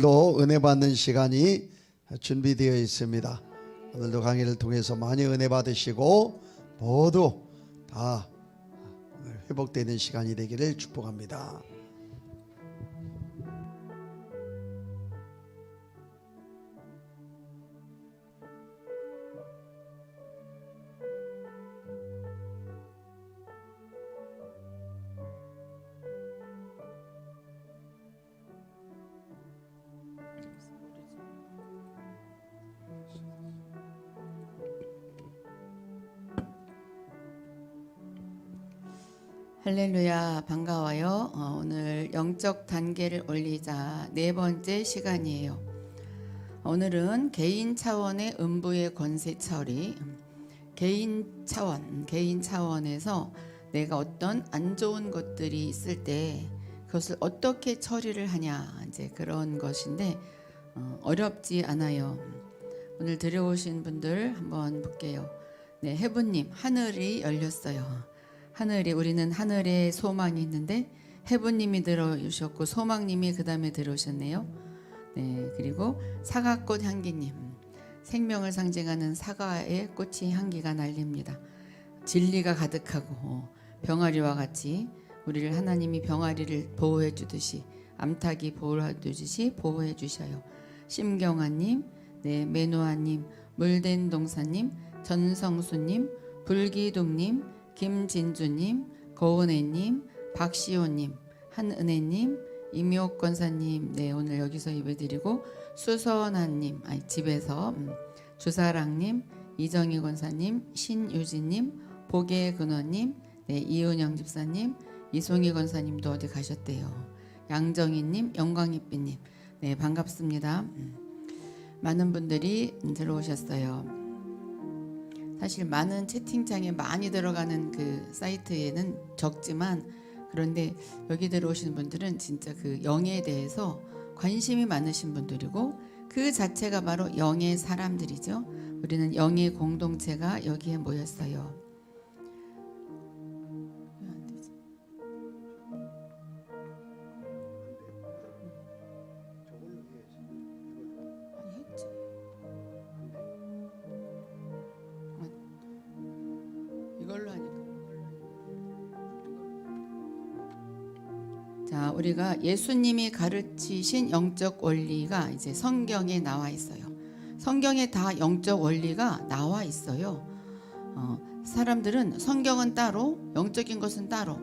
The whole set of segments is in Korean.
또 은혜 받는 시간이 준비되어 있습니다. 오늘도 강의를 통해서 많이 은혜 받으시고 모두 다 회복되는 시간이 되기를 축복합니다. 할렐루야, 반가워요. 오늘 영적 단계를 올리자 네 번째 시간이에요. 오늘은 개인 차원의 음부의 권세 처리, 개인 차원에서 내가 어떤 안 좋은 것들이 있을 때 그것을 어떻게 처리를 하냐, 이제 그런 것인데 어렵지 않아요. 오늘 들어오신 분들 한번 볼게요. 네, 해부님, 하늘이 열렸어요. 우리는 하늘에 소망이 있는데 해부님이 들어오셨고 소망님이 그 다음에 들어오셨네요. 네, 그리고 사과꽃 향기님, 생명을 상징하는 사과의 꽃이 향기가 날립니다. 진리가 가득하고 병아리와 같이 우리를 하나님이 병아리를 보호해 주듯이 암탉이 보호해 보호해 주셔요. 심경아님, 네, 매노아님, 물된 동사님, 전성수님, 불기둥님, 김진주님, 고은혜님, 박시호님, 한은혜님, 임효 권사님, 네, 오늘 여기서 예배드리고 수선아님, 집에서 주사랑님, 이정희 권사님, 신유진님, 복의 근원님, 네, 이은영 집사님, 이송희 권사님도 어디 가셨대요. 양정희님, 영광이빛님, 네, 반갑습니다. 많은 분들이 들어오셨어요. 사실 많은 채팅창에 많이 들어가는 그 사이트에는 적지만, 그런데 여기 들어오시는 분들은 진짜 그 영에 대해서 관심이 많으신 분들이고 그 자체가 바로 영의 사람들이죠. 우리는 영의 공동체가 여기에 모였어요. 이걸로 하니까. 자, 우리가 예수님이 가르치신 영적 원리가 이제 성경에 나와 있어요. 성경에 다 영적 원리가 나와 있어요. 사람들은 성경은 따로, 영적인 것은 따로,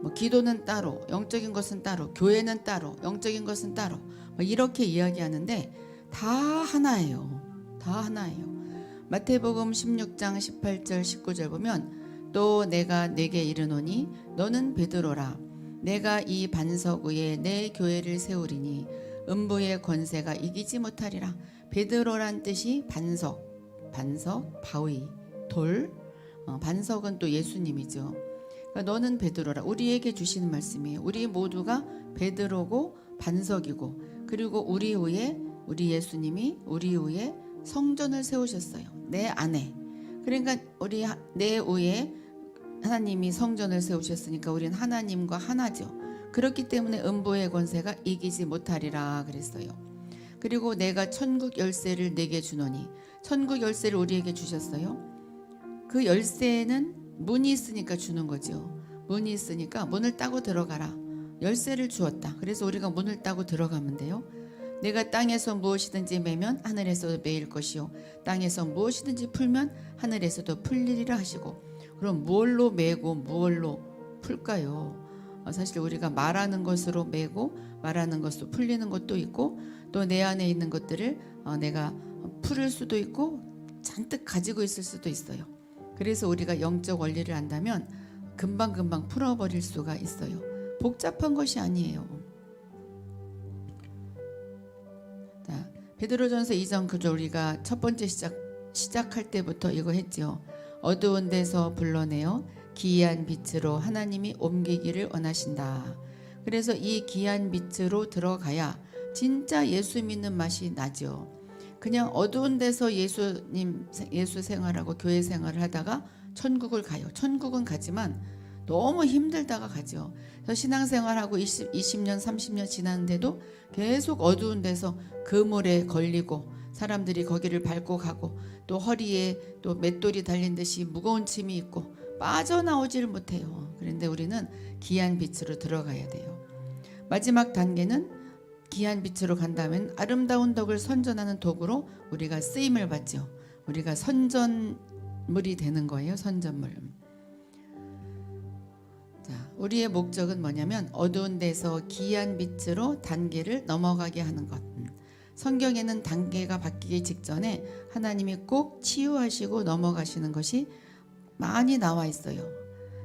뭐 기도는 따로, 영적인 것은 따로, 교회는 따로, 영적인 것은 따로, 뭐 이렇게 이야기하는데 다 하나예요. 다 하나예요. 마태복음 16장 18절 19절 보면 또 내가 네게 이르노니 너는 베드로라. 내가 이 반석 위에 내 교회를 세우리니 음부의 권세가 이기지 못하리라. 베드로란 뜻이 반석, 바위, 돌. 반석은 또 예수님이죠. 그러니까 너는 베드로라. 우리에게 주시는 말씀이에요. 우리 모두가 베드로고 반석이고, 그리고 우리 예수님이 우리 위에 성전을 세우셨어요. 내 안에. 그러니까 내 위에 하나님이 성전을 세우셨으니까 우리는 하나님과 하나죠. 그렇기 때문에 음부의 권세가 이기지 못하리라 그랬어요. 그리고 내가 천국 열쇠를 내게 주노니, 천국 열쇠를 우리에게 주셨어요. 그 열쇠는 문이 있으니까 주는 거죠. 문이 있으니까 문을 따고 들어가라. 열쇠를 주었다. 그래서 우리가 문을 따고 들어가면 돼요. 내가 땅에서 무엇이든지 매면 하늘에서도 매일 것이요, 땅에서 무엇이든지 풀면 하늘에서도 풀리리라 하시고. 그럼 무엇로 매고 무엇로 풀까요? 사실 우리가 말하는 것으로 매고 말하는 것으로 풀리는 것도 있고, 또 내 안에 있는 것들을 내가 풀을 수도 있고 잔뜩 가지고 있을 수도 있어요. 그래서 우리가 영적 원리를 안다면 금방금방 풀어버릴 수가 있어요. 복잡한 것이 아니에요. 자, 베드로전서 2장 9절 우리가 첫 번째 시작할 때부터 이거 했죠. 어두운 데서 불러내어 기이한 빛으로 하나님이 옮기기를 원하신다. 그래서 이 기이한 빛으로 들어가야 진짜 예수 믿는 맛이 나죠. 그냥 어두운 데서 예수 생활하고 교회 생활을 하다가 천국을 가요. 천국은 가지만 너무 힘들다가 가죠. 그래서 신앙생활하고 20년 30년 지났는데도 계속 어두운 데서 그물에 걸리고 사람들이 거기를 밟고 가고 또 허리에 또 맷돌이 달린 듯이 무거운 짐이 있고 빠져나오지를 못해요. 그런데 우리는 귀한 빛으로 들어가야 돼요. 마지막 단계는 귀한 빛으로 간다면 아름다운 덕을 선전하는 도구로 우리가 쓰임을 받죠. 우리가 선전물이 되는 거예요. 선전물. 자, 우리의 목적은 뭐냐면 어두운 데서 귀한 빛으로 단계를 넘어가게 하는 것. 성경에는 단계가 바뀌기 직전에 하나님이 꼭 치유하시고 넘어가시는 것이 많이 나와 있어요.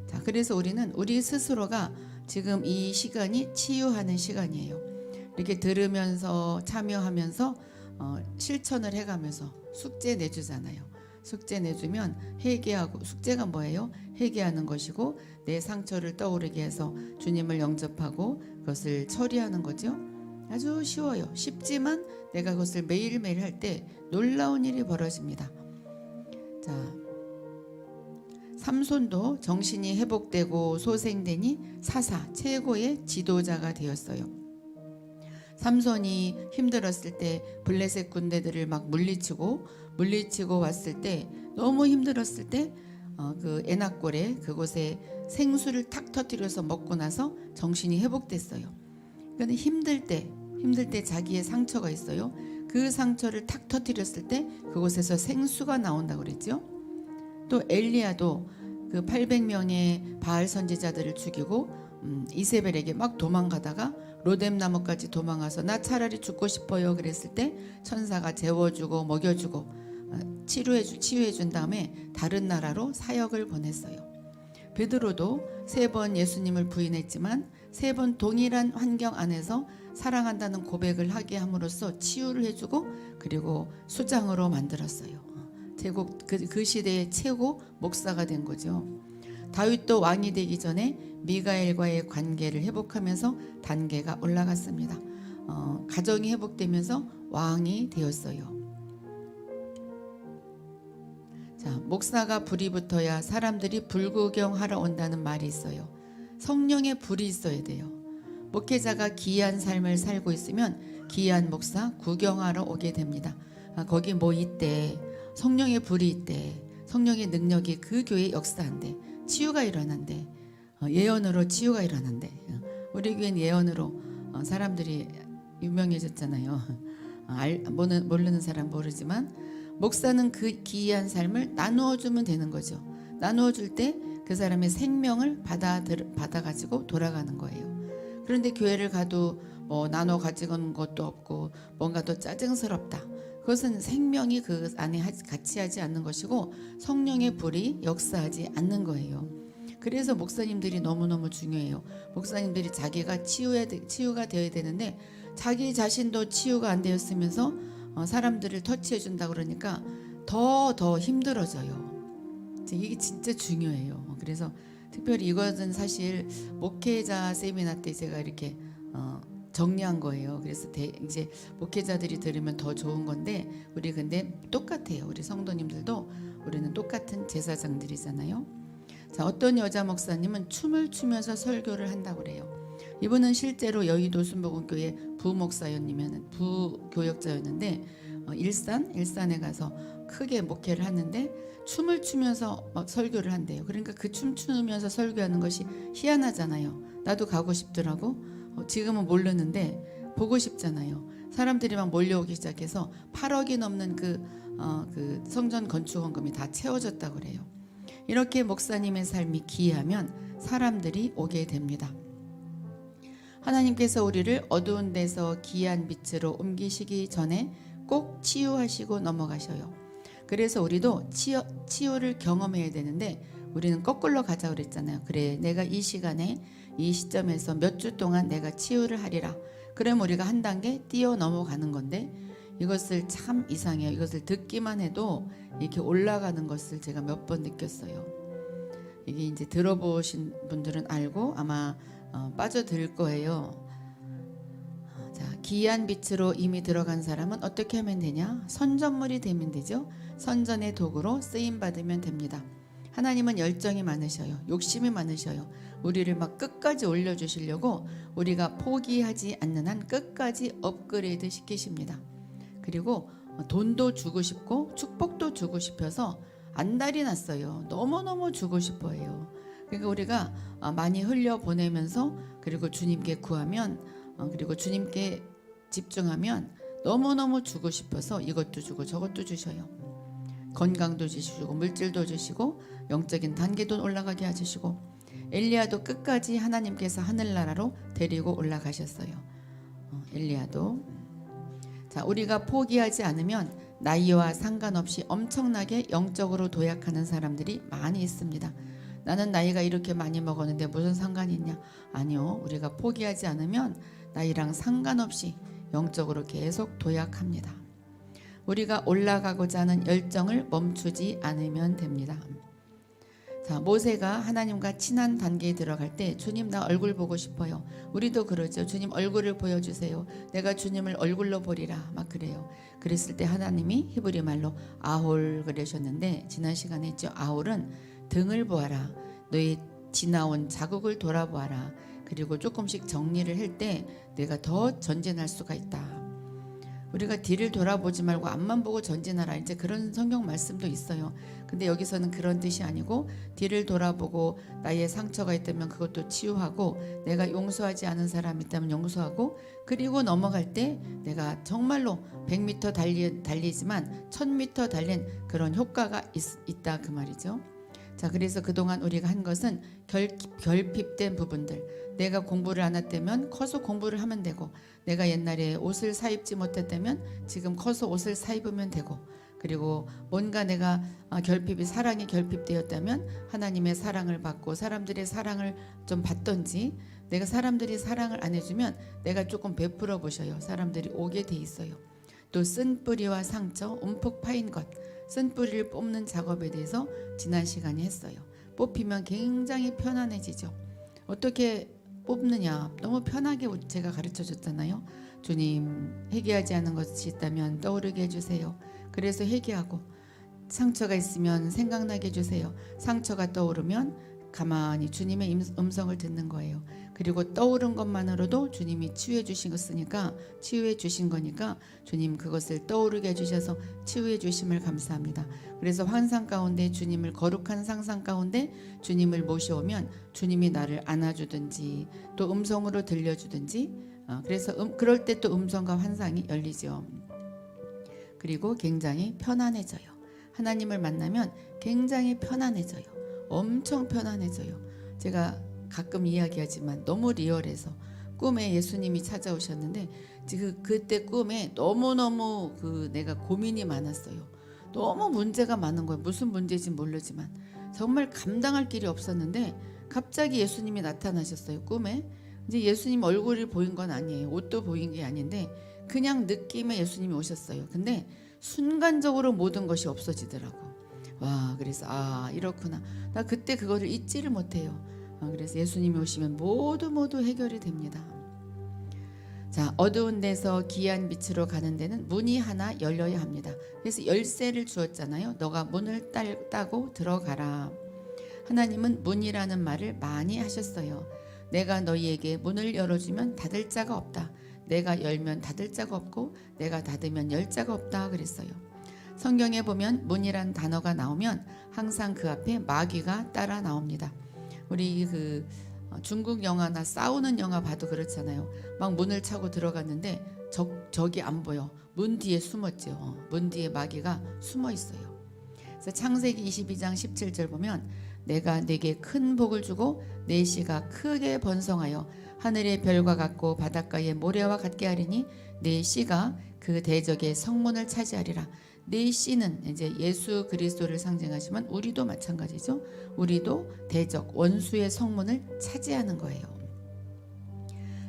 자, 그래서 우리는 우리 스스로가 지금 이 시간이 치유하는 시간이에요. 이렇게 들으면서 참여하면서 실천을 해가면서 숙제 내주잖아요. 숙제 내주면 회개하고, 숙제가 뭐예요? 회개하는 것이고 내 상처를 떠오르게 해서 주님을 영접하고 그것을 처리하는 거죠. 아주 쉬워요. 쉽지만 내가 그것을 매일매일 할 때 놀라운 일이 벌어집니다. 자, 삼손도 정신이 회복되고 소생되니 사사 최고의 지도자가 되었어요. 삼손이 힘들었을 때 블레셋 군대들을 막 물리치고 왔을 때 너무 힘들었을 때 그 에낙골에 그곳에 생수를 탁 터뜨려서 먹고 나서 정신이 회복됐어요. 그러니까 힘들 때 자기의 상처가 있어요. 그 상처를 탁 터뜨렸을 때 그곳에서 생수가 나온다고 그랬죠. 또 엘리야도 그 800명의 바알 선지자들을 죽이고 이세벨에게 막 도망가다가 로뎀 나무까지 도망가서 나 차라리 죽고 싶어요 그랬을 때 천사가 재워주고 먹여주고 치유해준 다음에 다른 나라로 사역을 보냈어요. 베드로도 3번 예수님을 부인했지만 3번 동일한 환경 안에서 사랑한다는 고백을 하게 함으로써 치유를 해주고 그리고 수장으로 만들었어요. 제국 그 시대의 최고 목사가 된 거죠. 다윗도 왕이 되기 전에 미가엘과의 관계를 회복하면서 단계가 올라갔습니다. 가정이 회복되면서 왕이 되었어요. 자, 목사가 불이 붙어야 사람들이 불구경하러 온다는 말이 있어요. 성령의 불이 있어야 돼요. 목회자가 귀한 삶을 살고 있으면 귀한 목사 구경하러 오게 됩니다. 거기 뭐 있대. 성령의 불이 있대. 성령의 능력이 그 교회에 역사한대. 치유가 일어난대. 예언으로 치유가 일어난대. 우리 교회는 예언으로 사람들이 유명해졌잖아요. 모르는 사람 모르지만 목사는 그 귀한 삶을 나누어 주면 되는 거죠. 나누어 줄 때 그 사람의 생명을 받아가지고 돌아가는 거예요. 그런데 교회를 가도 뭐 나눠 가지고는 것도 없고 뭔가 더 짜증스럽다. 그것은 생명이 그 안에 같이 하지 않는 것이고 성령의 불이 역사하지 않는 거예요. 그래서 목사님들이 너무너무 중요해요. 목사님들이 자기가 치유가 되어야 되는데 자기 자신도 치유가 안 되었으면서 사람들을 터치해 준다 그러니까 더 힘들어져요. 이게 진짜 중요해요. 그래서 특별히 이것은 사실 목회자 세미나 때 제가 이렇게 정리한 거예요. 그래서 이제 목회자들이 들으면 더 좋은 건데 우리 근데 똑같아요. 우리 성도님들도 우리는 똑같은 제사장들이잖아요. 자, 어떤 여자 목사님은 춤을 추면서 설교를 한다고 그래요. 이분은 실제로 여의도 순복음교회 부교역자였는데 일산에 가서 크게 목회를 하는데 춤을 추면서 막 설교를 한대요. 그러니까 그 춤추면서 설교하는 것이 희한하잖아요. 나도 가고 싶더라고. 지금은 모르는데 보고 싶잖아요. 사람들이 막 몰려오기 시작해서 8억이 넘는 그 성전 건축 헌금이 다 채워졌다고 그래요. 이렇게 목사님의 삶이 귀하면 사람들이 오게 됩니다. 하나님께서 우리를 어두운 데서 귀한 빛으로 옮기시기 전에 꼭 치유하시고 넘어가셔요. 그래서 우리도 치유를 경험해야 되는데 우리는 거꾸로 가자 그랬잖아요. 그래, 내가 이 시간에 이 시점에서 몇 주 동안 내가 치유를 하리라. 그럼 우리가 한 단계 뛰어 넘어가는 건데 이것을 참 이상해요. 이것을 듣기만 해도 이렇게 올라가는 것을 제가 몇 번 느꼈어요. 이게 이제 들어보신 분들은 알고 아마 빠져들 거예요. 자, 귀한 빛으로 이미 들어간 사람은 어떻게 하면 되냐? 선전물이 되면 되죠. 선전의 도구로 쓰임 받으면 됩니다. 하나님은 열정이 많으셔요. 욕심이 많으셔요. 우리를 막 끝까지 올려주시려고 우리가 포기하지 않는 한 끝까지 업그레이드 시키십니다. 그리고 돈도 주고 싶고 축복도 주고 싶어서 안달이 났어요. 너무너무 주고 싶어해요. 그러니까 우리가 많이 흘려보내면서 그리고 주님께 구하면 그리고 주님께 집중하면 너무너무 주고 싶어서 이것도 주고 저것도 주셔요. 건강도 주시고 물질도 주시고 영적인 단계도 올라가게 해주시고 엘리야도 끝까지 하나님께서 하늘나라로 데리고 올라가셨어요. 엘리야도. 자, 우리가 포기하지 않으면 나이와 상관없이 엄청나게 영적으로 도약하는 사람들이 많이 있습니다. 나는 나이가 이렇게 많이 먹었는데 무슨 상관이 있냐? 아니요. 우리가 포기하지 않으면 나이랑 상관없이 영적으로 계속 도약합니다. 우리가 올라가고자 하는 열정을 멈추지 않으면 됩니다. 자, 모세가 하나님과 친한 단계에 들어갈 때 주님 나 얼굴 보고 싶어요. 우리도 그러죠. 주님 얼굴을 보여주세요. 내가 주님을 얼굴로 보리라 막 그래요. 그랬을 때 하나님이 히브리 말로 아홀 그러셨는데 지난 시간에 했죠. 아홀은 등을 보아라. 너의 지나온 자국을 돌아보아라. 그리고 조금씩 정리를 할 때 내가 더 전진할 수가 있다. 우리가 뒤를 돌아보지 말고 앞만 보고 전진하라. 이제 그런 성경 말씀도 있어요. 근데 여기서는 그런 뜻이 아니고 뒤를 돌아보고 나의 상처가 있다면 그것도 치유하고 내가 용서하지 않은 사람이 있다면 용서하고 그리고 넘어갈 때 내가 정말로 100m 달리지만 1000m 달린 그런 효과가 있다 그 말이죠. 자, 그래서 그동안 우리가 한 것은 결핍된 부분들. 내가 공부를 안 했다면 커서 공부를 하면 되고 내가 옛날에 옷을 사 입지 못했다면 지금 커서 옷을 사 입으면 되고 그리고 뭔가 내가 사랑이 결핍되었다면 하나님의 사랑을 받고 사람들의 사랑을 좀 받던지 내가 사람들이 사랑을 안 해주면 내가 조금 베풀어 보셔요. 사람들이 오게 돼 있어요. 또 쓴뿌리와 상처, 움푹 파인 것 쓴뿌리를 뽑는 작업에 대해서 지난 시간에 했어요. 뽑히면 굉장히 편안해지죠. 어떻게 뽑느냐 너무 편하게 제가 가르쳐 줬잖아요. 주님 회개하지 않은 것이 있다면 떠오르게 해주세요. 그래서 회개하고 상처가 있으면 생각나게 해주세요. 상처가 떠오르면 가만히 주님의 음성을 듣는 거예요. 그리고 떠오른 것만으로도 주님이 치유해 주신 것이니까 치유해 주신 거니까 주님 그것을 떠오르게 해주셔서 치유해 주심을 감사합니다. 그래서 환상 가운데 주님을 거룩한 상상 가운데 주님을 모셔오면 주님이 나를 안아주든지 또 음성으로 들려주든지 그래서 그럴 때 또 음성과 환상이 열리죠. 그리고 굉장히 편안해져요. 하나님을 만나면 굉장히 편안해져요. 엄청 편안해져요. 제가 가끔 이야기하지만 너무 리얼해서 꿈에 예수님이 찾아오셨는데 그때 꿈에 너무너무 내가 고민이 많았어요. 너무 문제가 많은 거예요. 무슨 문제인지 모르지만 정말 감당할 길이 없었는데 갑자기 예수님이 나타나셨어요. 꿈에. 이제 예수님 얼굴이 보인 건 아니에요. 옷도 보인 게 아닌데 그냥 느낌에 예수님이 오셨어요. 근데 순간적으로 모든 것이 없어지더라고. 와, 그래서 이렇구나. 나 그때 그거를 잊지를 못해요. 그래서 예수님이 오시면 모두 해결이 됩니다. 자, 어두운 데서 귀한 빛으로 가는 데는 문이 하나 열려야 합니다. 그래서 열쇠를 주었잖아요. 너가 문을 따고 들어가라. 하나님은 문이라는 말을 많이 하셨어요. 내가 너희에게 문을 열어주면 닫을 자가 없다. 내가 열면 닫을 자가 없고 내가 닫으면 열 자가 없다 그랬어요. 성경에 보면 문이란 단어가 나오면 항상 그 앞에 마귀가 따라 나옵니다. 우리 중국 영화나 싸우는 영화 봐도 그렇잖아요. 막 문을 차고 들어갔는데 적이 안 보여. 문 뒤에 숨었죠. 문 뒤에 마귀가 숨어 있어요. 그래서 창세기 22장 17절 보면 내가 네게 큰 복을 주고 내 씨가 크게 번성하여 하늘의 별과 같고 바닷가의 모래와 같게 하리니 내 씨가 그 대적의 성문을 차지하리라. 내 씨는 이제 예수 그리스도를 상징하지만 우리도 마찬가지죠. 우리도 대적 원수의 성문을 차지하는 거예요.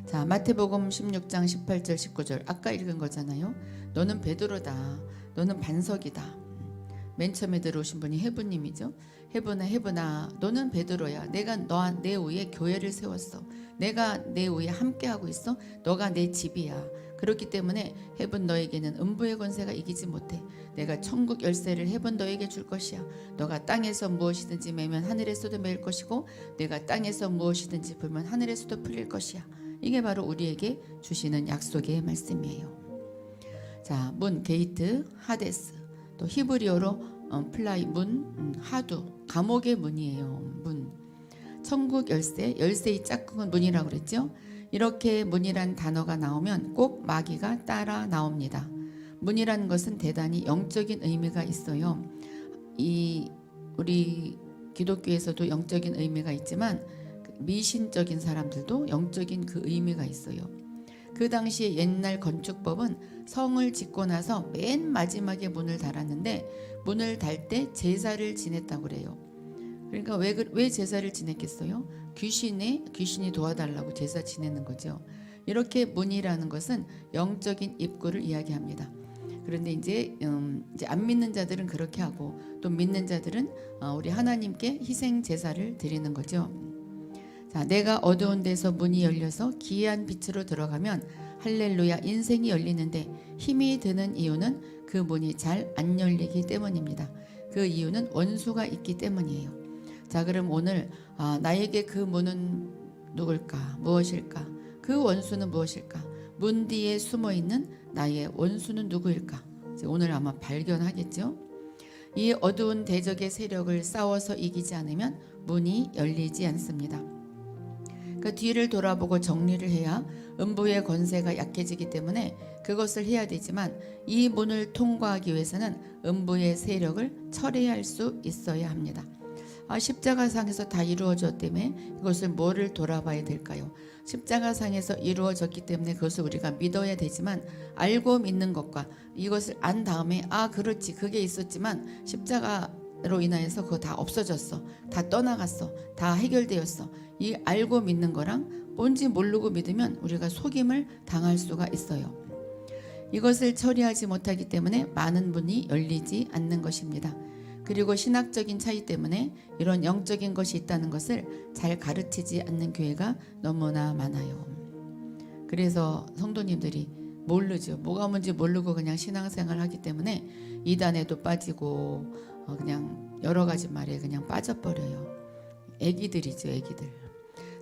자, 마태복음 16장 18절 19절 아까 읽은 거잖아요. 너는 베드로다. 너는 반석이다. 맨 처음에 들어오신 분이 해부님이죠. 해부나 너는 베드로야. 내가 내 위에 교회를 세웠어. 내가 내 위에 함께하고 있어. 너가 내 집이야. 그렇기 때문에 해본 너에게는 음부의 권세가 이기지 못해. 내가 천국 열쇠를 해본 너에게 줄 것이야. 너가 땅에서 무엇이든지 매면 하늘에서도 매일 것이고 내가 땅에서 무엇이든지 풀면 하늘에서도 풀릴 것이야. 이게 바로 우리에게 주시는 약속의 말씀이에요. 자, 문, 게이트, 하데스, 또 히브리어로 플라이, 문, 하두, 감옥의 문이에요. 문. 천국 열쇠, 열쇠의 짝꿍은 문이라고 그랬죠. 이렇게 문이란 단어가 나오면 꼭 마귀가 따라 나옵니다. 문이라는 것은 대단히 영적인 의미가 있어요. 우리 기독교에서도 영적인 의미가 있지만 미신적인 사람들도 영적인 그 의미가 있어요. 그 당시에 옛날 건축법은 성을 짓고 나서 맨 마지막에 문을 달았는데 문을 달 때 제사를 지냈다고 그래요. 그러니까 왜 제사를 지냈겠어요? 귀신이 도와달라고 제사 지내는 거죠. 이렇게 문이라는 것은 영적인 입구를 이야기합니다. 그런데 이제 안 믿는 자들은 그렇게 하고 또 믿는 자들은 우리 하나님께 희생 제사를 드리는 거죠. 자, 내가 어두운 데서 문이 열려서 기이한 빛으로 들어가면 할렐루야 인생이 열리는데 힘이 드는 이유는 그 문이 잘 안 열리기 때문입니다. 그 이유는 원수가 있기 때문이에요. 자, 그럼 오늘 나에게 그 문은 누굴까? 무엇일까? 그 원수는 무엇일까? 문 뒤에 숨어있는 나의 원수는 누구일까? 오늘 아마 발견하겠죠? 이 어두운 대적의 세력을 싸워서 이기지 않으면 문이 열리지 않습니다. 그 뒤를 돌아보고 정리를 해야 음부의 권세가 약해지기 때문에 그것을 해야 되지만 이 문을 통과하기 위해서는 음부의 세력을 철회할 수 있어야 합니다. 십자가상에서 다 이루어졌다며 이것을 뭐를 돌아봐야 될까요? 십자가상에서 이루어졌기 때문에 그것을 우리가 믿어야 되지만 알고 믿는 것과 이것을 안 다음에 그렇지 그게 있었지만 십자가로 인하여서 그거 다 없어졌어, 다 떠나갔어, 다 해결되었어. 이 알고 믿는 거랑 뭔지 모르고 믿으면 우리가 속임을 당할 수가 있어요. 이것을 처리하지 못하기 때문에 많은 문이 열리지 않는 것입니다. 그리고 신학적인 차이 때문에 이런 영적인 것이 있다는 것을 잘 가르치지 않는 교회가 너무나 많아요. 그래서 성도님들이 모르죠. 뭐가 뭔지 모르고 그냥 신앙생활 하기 때문에 이단에도 빠지고 그냥 여러 가지 말에 그냥 빠져버려요. 애기들이죠, 애기들.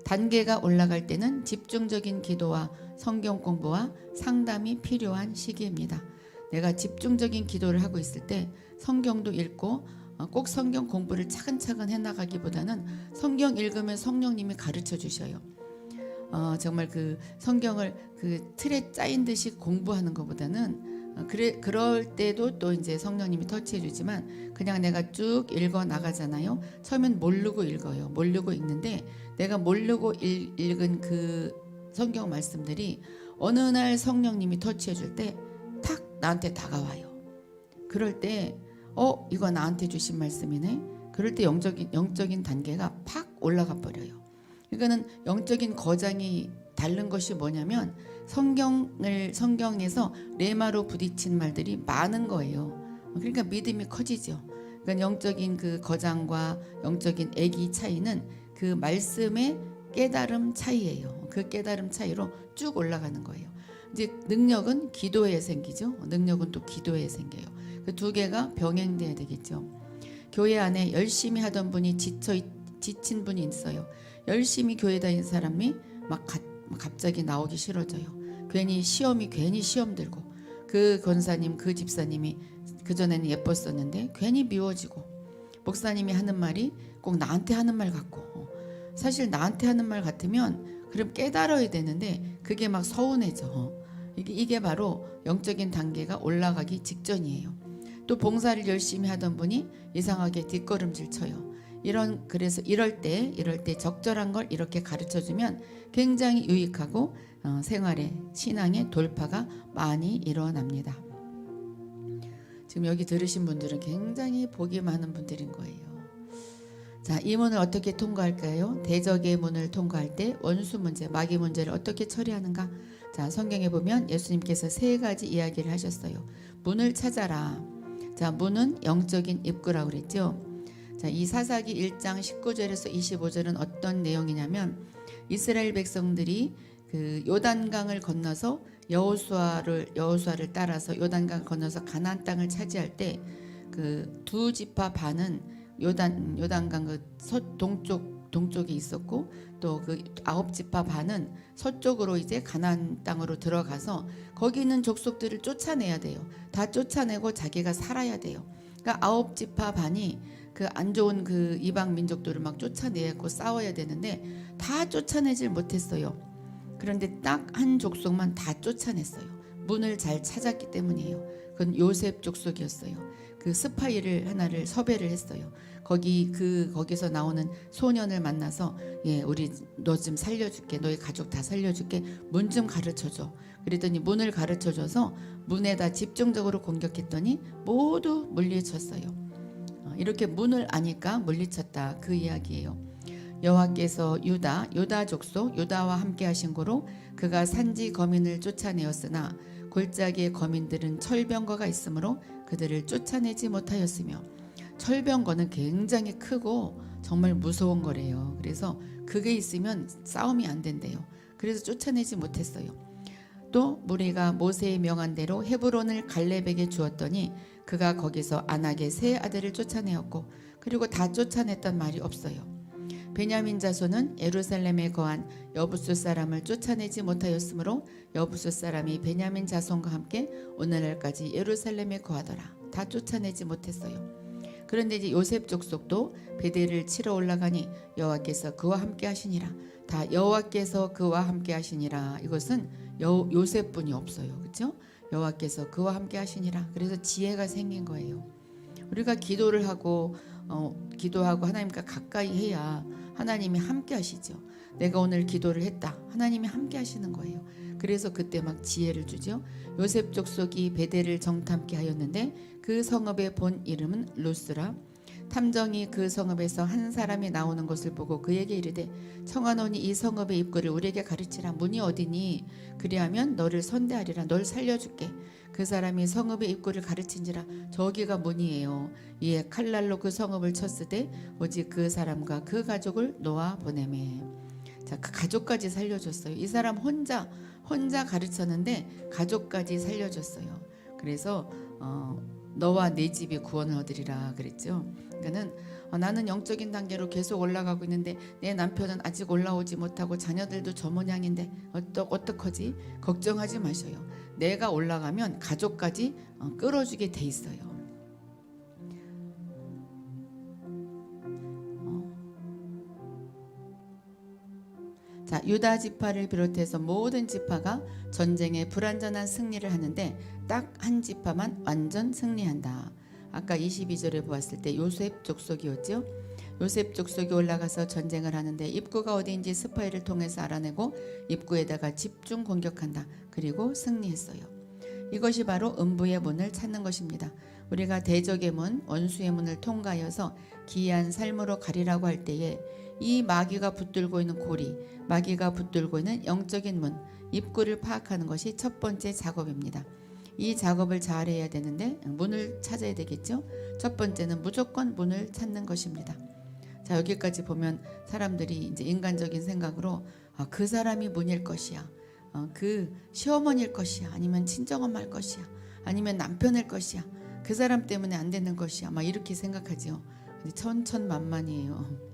단계가 올라갈 때는 집중적인 기도와 성경 공부와 상담이 필요한 시기입니다. 내가 집중적인 기도를 하고 있을 때 성경도 읽고 꼭 성경 공부를 차근차근 해나가기보다는 성경 읽으면 성령님이 가르쳐 주셔요. 정말 그 성경을 그 틀에 짜인 듯이 공부하는 것보다는 그럴 때도 또 이제 성령님이 터치해 주지만 그냥 내가 쭉 읽어 나가잖아요. 처음엔 모르고 읽어요. 모르고 읽는데 내가 모르고 읽은 그 성경 말씀들이 어느 날 성령님이 터치해 줄 때 탁 나한테 다가와요. 그럴 때 이거 나한테 주신 말씀이네. 그럴 때 영적인 단계가 팍 올라가 버려요. 그러니까는 영적인 거장이 다른 것이 뭐냐면 성경에서 레마로 부딪힌 말들이 많은 거예요. 그러니까 믿음이 커지죠. 그러니까 영적인 그 거장과 영적인 애기 차이는 그 말씀의 깨달음 차이예요. 그 깨달음 차이로 쭉 올라가는 거예요. 이제 능력은 기도에 생기죠. 능력은 또 기도에 생겨요. 그 두 개가 병행돼야 되겠죠. 교회 안에 열심히 하던 분이 지친 분이 있어요. 열심히 교회 다니는 사람이 막 갑자기 나오기 싫어져요. 괜히 시험 들고 그 권사님 그 집사님이 그전에는 예뻤었는데 괜히 미워지고 목사님이 하는 말이 꼭 나한테 하는 말 같고 사실 나한테 하는 말 같으면 그럼 깨달아야 되는데 그게 막 서운해져. 이게 바로 영적인 단계가 올라가기 직전이에요. 또 봉사를 열심히 하던 분이 이상하게 뒷걸음질 쳐요. 그래서 이럴 때 적절한 걸 이렇게 가르쳐주면 굉장히 유익하고 생활에 신앙의 돌파가 많이 일어납니다. 지금 여기 들으신 분들은 굉장히 복이 많은 분들인 거예요. 자, 이 문을 어떻게 통과할까요? 대적의 문을 통과할 때 원수 문제, 마귀 문제를 어떻게 처리하는가? 자, 성경에 보면 예수님께서 세 가지 이야기를 하셨어요. 문을 찾아라. 자, 문은 영적인 입구라고 그랬죠. 자, 이 사사기 1장 19절에서 25절은 어떤 내용이냐면 이스라엘 백성들이 그 요단강을 건너서 여호수아를 따라서 요단강 건너서 가나안 땅을 차지할 때 그 두 지파 반은 요단강 그 동쪽에 있었고 또 그 9지파 반은 서쪽으로 이제 가나안 땅으로 들어가서 거기 있는 족속들을 쫓아내야 돼요. 다 쫓아내고 자기가 살아야 돼요. 그러니까 9지파 반이 그 안 좋은 그 이방 민족들을 막 쫓아내고 싸워야 되는데 다 쫓아내질 못했어요. 그런데 딱 한 족속만 다 쫓아냈어요. 문을 잘 찾았기 때문이에요. 그건 요셉 족속이었어요. 그 스파이를 하나를 섭외를 했어요. 거기서 나오는 소년을 만나서 우리 너 좀 살려줄게. 너희 가족 다 살려줄게. 문 좀 가르쳐줘. 그랬더니 문을 가르쳐줘서 문에다 집중적으로 공격했더니 모두 물리쳤어요. 이렇게 문을 아니까 물리쳤다 그 이야기예요. 여호와께서 유다 족속 유다와 함께 하신 고로 그가 산지 거민을 쫓아내었으나 골짜기의 거민들은 철병거가 있으므로 그들을 쫓아내지 못하였으며 철병거는 굉장히 크고 정말 무서운 거래요. 그래서 그게 있으면 싸움이 안 된대요. 그래서 쫓아내지 못했어요. 또 무리가 모세의 명한 대로 헤브론을 갈렙에게 주었더니 그가 거기서 안악의 세 아들을 쫓아내었고 그리고 다 쫓아냈단 말이 없어요. 베냐민 자손은 예루살렘에 거한 여부수 사람을 쫓아내지 못하였으므로 여부수 사람이 베냐민 자손과 함께 오늘날까지 예루살렘에 거하더라. 다 쫓아내지 못했어요. 그런데 이제 요셉 족속도 베델을 치러 올라가니 여호와께서 그와 함께 하시니라. 다 여호와께서 그와 함께 하시니라. 이것은 요셉뿐이 없어요. 그렇죠? 여호와께서 그와 함께 하시니라. 그래서 지혜가 생긴 거예요. 우리가 기도를 하고 하나님과 가까이 해야 하나님이 함께 하시죠. 내가 오늘 기도를 했다. 하나님이 함께 하시는 거예요. 그래서 그때 막 지혜를 주죠. 요셉 족속이 베델을 정탐케 하였는데 그 성읍의 본 이름은 루스라. 탐정이 그 성읍에서 한 사람이 나오는 것을 보고 그에게 이르되 청하노니 이 성읍의 입구를 우리에게 가르치라. 문이 어디니? 그리하면 너를 선대하리라. 널 살려줄게. 그 사람이 성읍의 입구를 가르친지라. 저기가 문이에요. 이에 칼날로 그 성읍을 쳤으되 오직 그 사람과 그 가족을 놓아 보내매. 자, 그 가족까지 살려줬어요. 이 사람 혼자 가르쳤는데 가족까지 살려줬어요. 그래서 너와 내 집이 구원을 얻으리라 그랬죠. 그러니까는 나는 영적인 단계로 계속 올라가고 있는데 내 남편은 아직 올라오지 못하고 자녀들도 저 모양인데 어떡하지? 걱정하지 마셔요. 내가 올라가면 가족까지 끌어주게 돼 있어요. 자, 유다 지파를 비롯해서 모든 지파가 전쟁에 불완전한 승리를 하는데 딱 한 지파만 완전 승리한다. 아까 22절에 보았을 때 요셉 족속이었죠. 요셉 족속이 올라가서 전쟁을 하는데 입구가 어디인지 스파이를 통해서 알아내고 입구에다가 집중 공격한다. 그리고 승리했어요. 이것이 바로 음부의 문을 찾는 것입니다. 우리가 대적의 문, 원수의 문을 통과하여서 기이한 삶으로 가리라고 할 때에 이 마귀가 붙들고 있는 고리, 마귀가 붙들고 있는 영적인 문, 입구를 파악하는 것이 첫 번째 작업입니다. 이 작업을 잘 해야 되는데 문을 찾아야 되겠죠. 첫 번째는 무조건 문을 찾는 것입니다. 자, 여기까지 보면 사람들이 이제 인간적인 생각으로 그 사람이 문일 것이야, 그 시어머니일 것이야, 아니면 친정엄마일 것이야, 아니면 남편일 것이야, 그 사람 때문에 안 되는 것이야, 막 이렇게 생각하죠. 근데 천천만만이에요.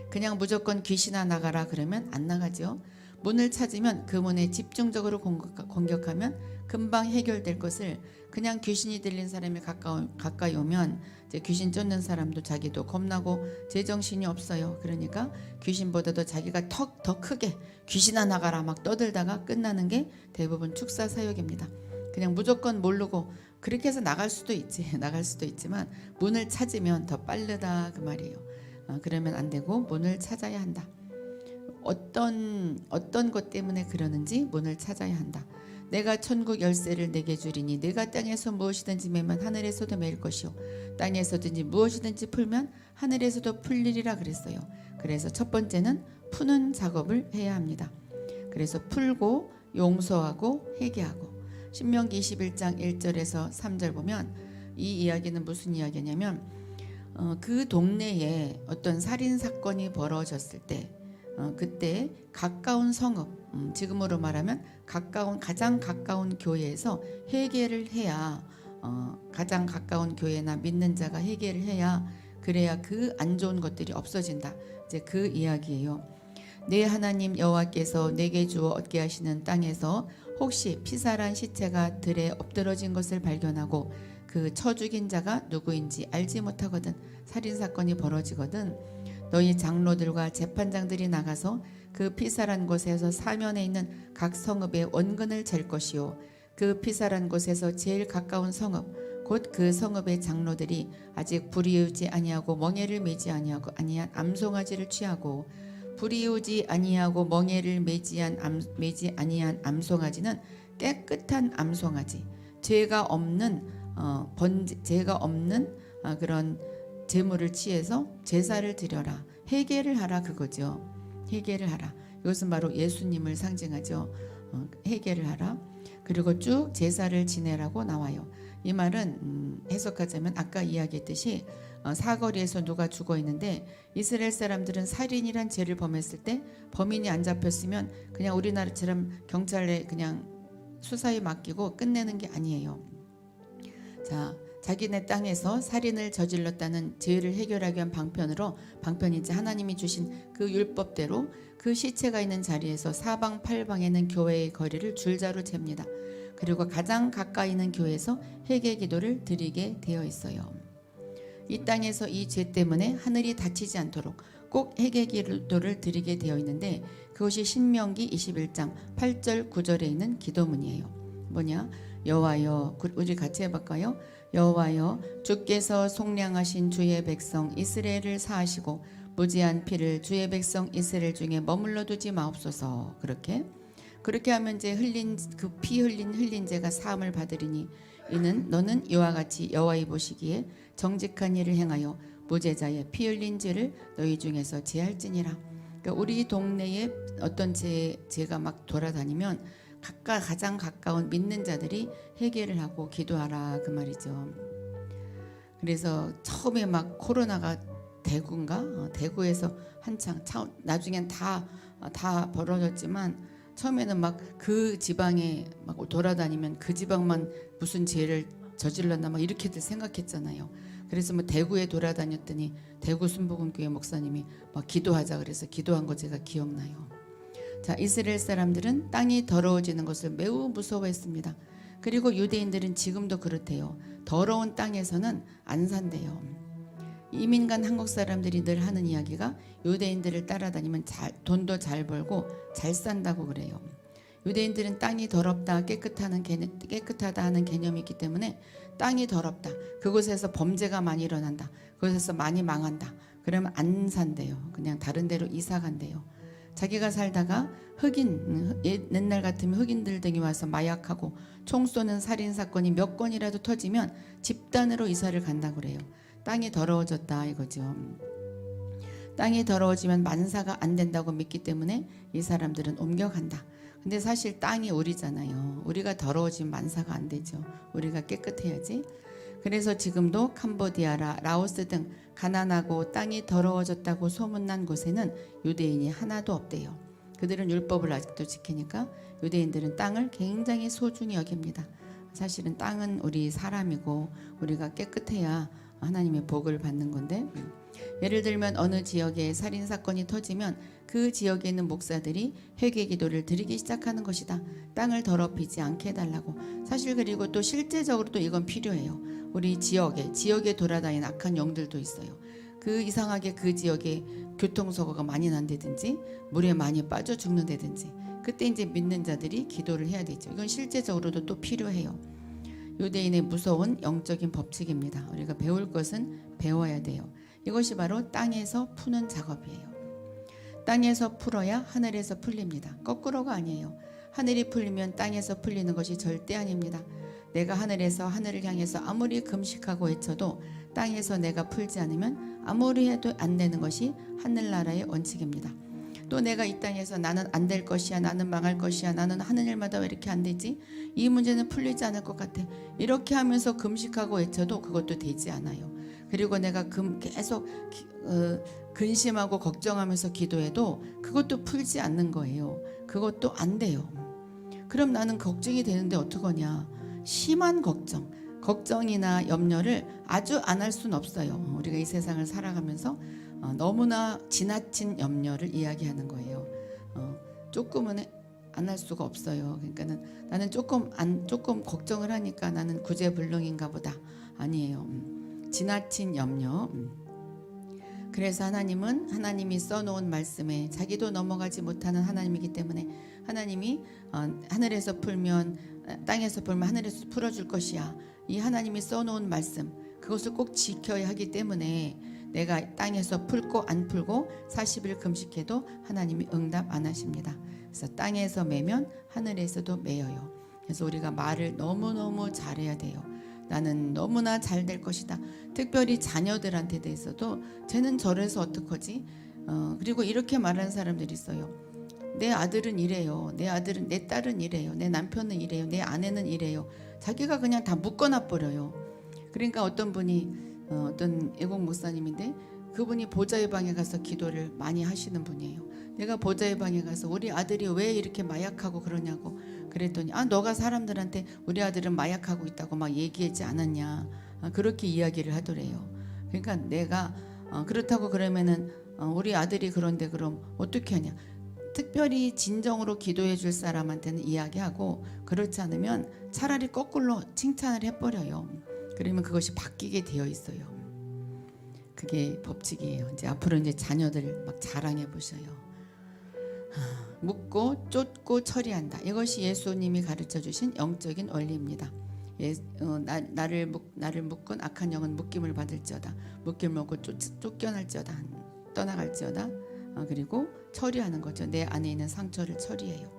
그냥 무조건 귀신아 나가라 그러면 안 나가죠. 문을 찾으면 그 문에 집중적으로 공격하면 금방 해결될 것을 그냥 귀신이 들린 사람이 가까이 오면 이제 귀신 쫓는 사람도 자기도 겁나고 제정신이 없어요. 그러니까 귀신보다도 자기가 더 크게 귀신아 나가라 막 떠들다가 끝나는 게 대부분 축사 사역입니다. 그냥 무조건 모르고 그렇게 해서 나갈 수도 있지만 문을 찾으면 더 빠르다 그 말이에요. 그러면 안 되고 문을 찾아야 한다. 어떤 것 때문에 그러는지 문을 찾아야 한다. 내가 천국 열쇠를 내게 주리니 네가 땅에서 무엇이든지 매면 하늘에서도 매일 것이요 땅에서든지 무엇이든지 풀면 하늘에서도 풀리리라 그랬어요. 그래서 첫 번째는 푸는 작업을 해야 합니다. 그래서 풀고 용서하고 회개하고 신명기 21장 1절에서 3절 보면 이 이야기는 무슨 이야기냐면 그 동네에 어떤 살인 사건이 벌어졌을 때 그때 가까운 성읍, 지금으로 말하면 가장 가까운 교회에서 회개를 해야 가장 가까운 교회나 믿는 자가 회개를 해야 그래야 그 안 좋은 것들이 없어진다. 이제 그 이야기예요. 내 하나님 여호와께서 내게 주어 얻게 하시는 땅에서 혹시 피살한 시체가 들에 엎드러진 것을 발견하고 그 쳐 죽인 자가 누구인지 알지 못하거든 살인 사건이 벌어지거든 너희 장로들과 재판장들이 나가서 그 피살한 곳에서 사면에 있는 각 성읍의 원근을 잴 것이요 그 피살한 곳에서 제일 가까운 성읍 곧 그 성읍의 장로들이 아직 불이우지 아니하고 멍에를 매지 아니한 암송아지를 취하고 불이우지 아니하고 멍에를 매지 아니한 암송아지는 깨끗한 암송아지 죄가 없는 그런 제물을 취해서 제사를 드려라. 회개를 하라 그거죠. 회개를 하라. 이것은 바로 예수님을 상징하죠. 회개를 하라. 그리고 쭉 제사를 지내라고 나와요. 이 말은 해석하자면 아까 이야기했듯이 사거리에서 누가 죽어 있는데 이스라엘 사람들은 살인이란 죄를 범했을 때 범인이 안 잡혔으면 그냥 우리나라처럼 경찰에 그냥 수사에 맡기고 끝내는 게 아니에요. 자, 자기네 땅에서 살인을 저질렀다는 죄를 해결하기 위한 방편이지 하나님이 주신 그 율법대로 그 시체가 있는 자리에서 사방팔방에는 교회의 거리를 줄자로 잽니다. 그리고 가장 가까이 있는 교회에서 회개 기도를 드리게 되어 있어요. 이 땅에서 이 죄 때문에 하늘이 닫히지 않도록 꼭 회개 기도를 드리게 되어 있는데 그것이 신명기 21장 8절 9절에 있는 기도문이에요. 뭐냐? 여호와여, 우리 같이 해볼까요? 여호와여, 주께서 속량하신 주의 백성 이스라엘을 사하시고 무지한 피를 주의 백성 이스라엘 중에 머물러 두지 마옵소서. 그렇게 하면 이제 그 피 흘린 죄가 사함을 받으리니 이는 너는 이와 같이 여호와의 보시기에 정직한 일을 행하여 무죄자의 피 흘린 죄를 너희 중에서 제할지니라. 그러니까 우리 동네에 어떤 죄가 막 돌아다니면 가장 가까운 믿는 자들이 회개를 하고 기도하라 그 말이죠. 그래서 처음에 막 코로나가 대구에서 한창 나중엔 다 벌어졌지만 처음에는 막 그 지방에 막 돌아다니면 그 지방만 무슨 죄를 저질렀나 막 이렇게들 생각했잖아요. 그래서 뭐 대구에 돌아다녔더니 대구 순복음교회 목사님이 막 기도하자 그래서 기도한 거 제가 기억나요. 자, 이스라엘 사람들은 땅이 더러워지는 것을 매우 무서워했습니다. 그리고 유대인들은 지금도 그렇대요. 더러운 땅에서는 안 산대요. 이민간 한국 사람들이 늘 하는 이야기가 유대인들을 따라다니면 돈도 잘 벌고 잘 산다고 그래요. 유대인들은 땅이 더럽다, 깨끗하다 하는 개념이 있기 때문에 땅이 더럽다, 그곳에서 범죄가 많이 일어난다, 그곳에서 많이 망한다, 그러면 안 산대요. 그냥 다른 데로 이사 간대요. 자기가 살다가 옛날 같으면 흑인들 등이 와서 마약하고 총 쏘는 살인 사건이 몇 건이라도 터지면 집단으로 이사를 간다고 그래요. 땅이 더러워졌다 이거죠. 땅이 더러워지면 만사가 안 된다고 믿기 때문에 이 사람들은 옮겨간다. 근데 사실 땅이 우리잖아요. 우리가 더러워지면 만사가 안 되죠. 우리가 깨끗해야지. 그래서 지금도 캄보디아라 라오스 등 가난하고 땅이 더러워졌다고 소문난 곳에는 유대인이 하나도 없대요. 그들은 율법을 아직도 지키니까 유대인들은 땅을 굉장히 소중히 여깁니다. 사실은 땅은 우리 사람이고 우리가 깨끗해야 하나님의 복을 받는 건데, 예를 들면 어느 지역에 살인 사건이 터지면 그 지역에 있는 목사들이 회개 기도를 드리기 시작하는 것이다. 땅을 더럽히지 않게 해달라고. 사실 그리고 또 실제적으로 또 이건 필요해요. 우리 지역에 돌아다니는 악한 영들도 있어요. 그 이상하게 그 지역에 교통사고가 많이 난다든지 물에 많이 빠져 죽는다든지 그때 이제 믿는 자들이 기도를 해야 되죠. 이건 실제적으로도 또 필요해요. 유대인의 무서운 영적인 법칙입니다. 우리가 배울 것은 배워야 돼요. 이것이 바로 땅에서 푸는 작업이에요. 땅에서 풀어야 하늘에서 풀립니다. 거꾸로가 아니에요. 하늘이 풀리면 땅에서 풀리는 것이 절대 아닙니다. 내가 하늘에서 하늘을 향해서 아무리 금식하고 외쳐도 땅에서 내가 풀지 않으면 아무리 해도 안 되는 것이 하늘나라의 원칙입니다. 또 내가 이 땅에서 나는 안 될 것이야, 나는 망할 것이야, 나는 하는 일마다 왜 이렇게 안 되지? 이 문제는 풀리지 않을 것 같아. 이렇게 하면서 금식하고 외쳐도 그것도 되지 않아요. 그리고 내가 계속 근심하고 걱정하면서 기도해도 그것도 풀지 않는 거예요. 그것도 안 돼요. 그럼 나는 걱정이 되는데 어떡하냐? 심한 걱정이나 염려를 아주 안 할 수는 없어요. 우리가 이 세상을 살아가면서 너무나 지나친 염려를 이야기하는 거예요. 조금은 안 할 수가 없어요. 그러니까는 나는 조금 걱정을 하니까 나는 구제불능인가 보다. 아니에요. 지나친 염려. 그래서 하나님이 써놓은 말씀에 자기도 넘어가지 못하는 하나님이기 때문에 하나님이 하늘에서 풀면 땅에서 풀면 하늘에서 풀어줄 것이야. 이 하나님이 써놓은 말씀 그것을 꼭 지켜야 하기 때문에 내가 땅에서 풀고 안 풀고 40일 금식해도 하나님이 응답 안 하십니다. 그래서 땅에서 매면 하늘에서도 매여요. 그래서 우리가 말을 너무너무 잘해야 돼요. 나는 너무나 잘 될 것이다. 특별히 자녀들한테 대해서도 쟤는 저래서 어떡하지? 그리고 이렇게 말하는 사람들이 있어요. 내 아들은 이래요. 내 딸은 이래요. 내 남편은 이래요. 내 아내는 이래요. 자기가 그냥 다 묶어놔 버려요. 그러니까 어떤 분이 어떤 애국 목사님인데 그분이 보좌의 방에 가서 기도를 많이 하시는 분이에요. 내가 보좌의 방에 가서 우리 아들이 왜 이렇게 마약하고 그러냐고 그랬더니 너가 사람들한테 우리 아들은 마약하고 있다고 막 얘기하지 않았냐 그렇게 이야기를 하더래요. 그러니까 내가 그렇다고 그러면은 우리 아들이 그런데 그럼 어떻게 하냐? 특별히 진정으로 기도해 줄 사람한테는 이야기하고 그렇지 않으면 차라리 거꾸로 칭찬을 해버려요. 그러면 그것이 바뀌게 되어 있어요. 그게 법칙이에요. 이제 앞으로 이제 자녀들 막 자랑해 보셔요. 묻고 쫓고 처리한다. 이것이 예수님이 가르쳐 주신 영적인 원리입니다. 나를 묶은 악한 영은 묶임을 받을지어다. 묶임을 먹고 쫓겨날지어다. 떠나갈지어다. 그리고 처리하는 거죠. 내 안에 있는 상처를 처리해요.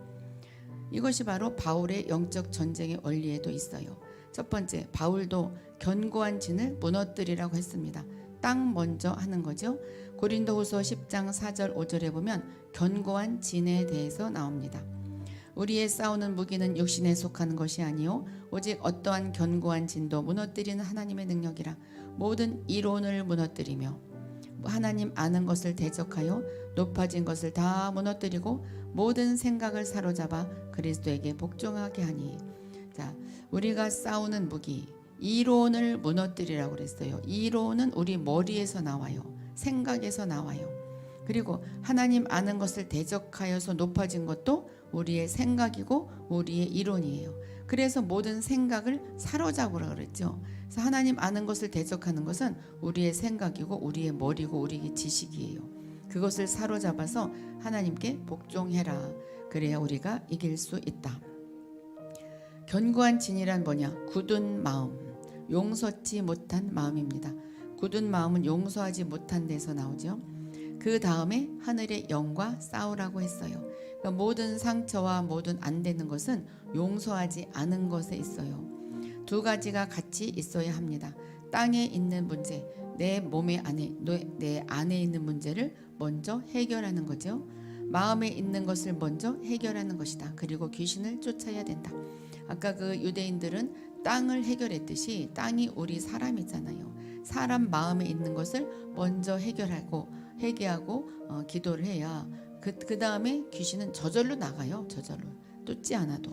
이것이 바로 바울의 영적 전쟁의 원리에도 있어요. 첫 번째, 바울도 견고한 진을 무너뜨리라고 했습니다. 딱 먼저 하는 거죠. 고린도후서 10장 4절 5절에 보면 견고한 진에 대해서 나옵니다. 우리의 싸우는 무기는 육신에 속하는 것이 아니요 오직 어떠한 견고한 진도 무너뜨리는 하나님의 능력이라. 모든 이론을 무너뜨리며 하나님 아는 것을 대적하여 높아진 것을 다 무너뜨리고 모든 생각을 사로잡아 그리스도에게 복종하게 하니. 자, 우리가 싸우는 무기 이론을 무너뜨리라고 그랬어요. 이론은 우리 머리에서 나와요. 생각에서 나와요. 그리고 하나님 아는 것을 대적하여서 높아진 것도 우리의 생각이고 우리의 이론이에요. 그래서 모든 생각을 사로잡으라 그랬죠. 그래서 하나님 아는 것을 대적하는 것은 우리의 생각이고 우리의 머리고 우리의 지식이에요. 그것을 사로잡아서 하나님께 복종해라. 그래야 우리가 이길 수 있다. 견고한 진이란 뭐냐? 굳은 마음, 용서치 못한 마음입니다. 굳은 마음은 용서하지 못한 데서 나오죠. 그 다음에 하늘의 영과 싸우라고 했어요. 그러니까 모든 상처와 모든 안 되는 것은 용서하지 않은 것에 있어요. 두 가지가 같이 있어야 합니다. 땅에 있는 문제, 내 몸의 안에, 내 안에 있는 문제를 먼저 해결하는 거죠. 마음에 있는 것을 먼저 해결하는 것이다. 그리고 귀신을 쫓아야 된다. 아까 그 유대인들은 땅을 해결했듯이 땅이 우리 사람이잖아요. 사람 마음에 있는 것을 먼저 해결하고 기도를 해야 그 다음에 귀신은 저절로 나가요. 저절로 쫓지 않아도.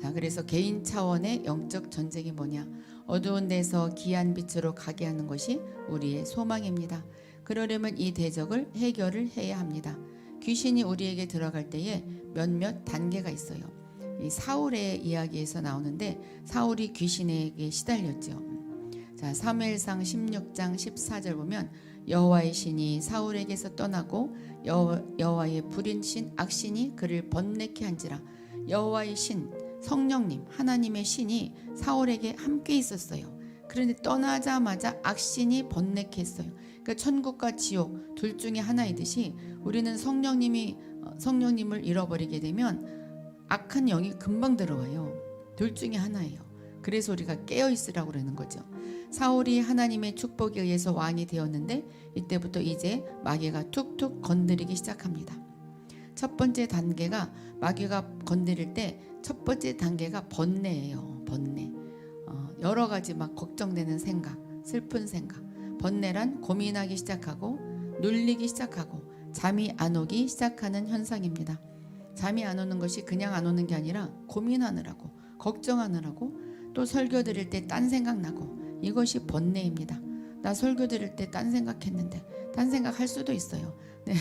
자, 그래서 개인 차원의 영적 전쟁이 뭐냐? 어두운 데서 귀한 빛으로 가게 하는 것이 우리의 소망입니다. 그러려면 이 대적을 해결을 해야 합니다. 귀신이 우리에게 들어갈 때에 몇몇 단계가 있어요. 이 사울의 이야기에서 나오는데 사울이 귀신에게 시달렸죠. 자, 사무엘상 16장 14절 보면 여호와의 신이 사울에게서 떠나고 여호와의 불인 신 악신이 그를 번뇌케 한지라. 여호와의 신 성령님 하나님의 신이 사울에게 함께 있었어요. 그런데 떠나자마자 악신이 번뇌케 했어요. 그러니까 천국과 지옥 둘 중에 하나이듯이 우리는 성령님을 잃어버리게 되면 악한 영이 금방 들어와요. 둘 중에 하나예요. 그래서 우리가 깨어 있으라고 그러는 거죠. 사울이 하나님의 축복에 의해서 왕이 되었는데 이때부터 이제 마귀가 툭툭 건드리기 시작합니다. 첫 번째 단계가 마귀가 건드릴 때 첫 번째 단계가 번뇌예요. 번뇌. 여러 가지 막 걱정되는 생각, 슬픈 생각. 번뇌란 고민하기 시작하고 눌리기 시작하고 잠이 안 오기 시작하는 현상입니다. 잠이 안 오는 것이 그냥 안 오는 게 아니라 고민하느라고 걱정하느라고 또 설교 드릴 때 딴 생각 나고 이것이 번뇌입니다. 나 설교 드릴 때 딴 생각했는데 딴 생각 할 수도 있어요. 네.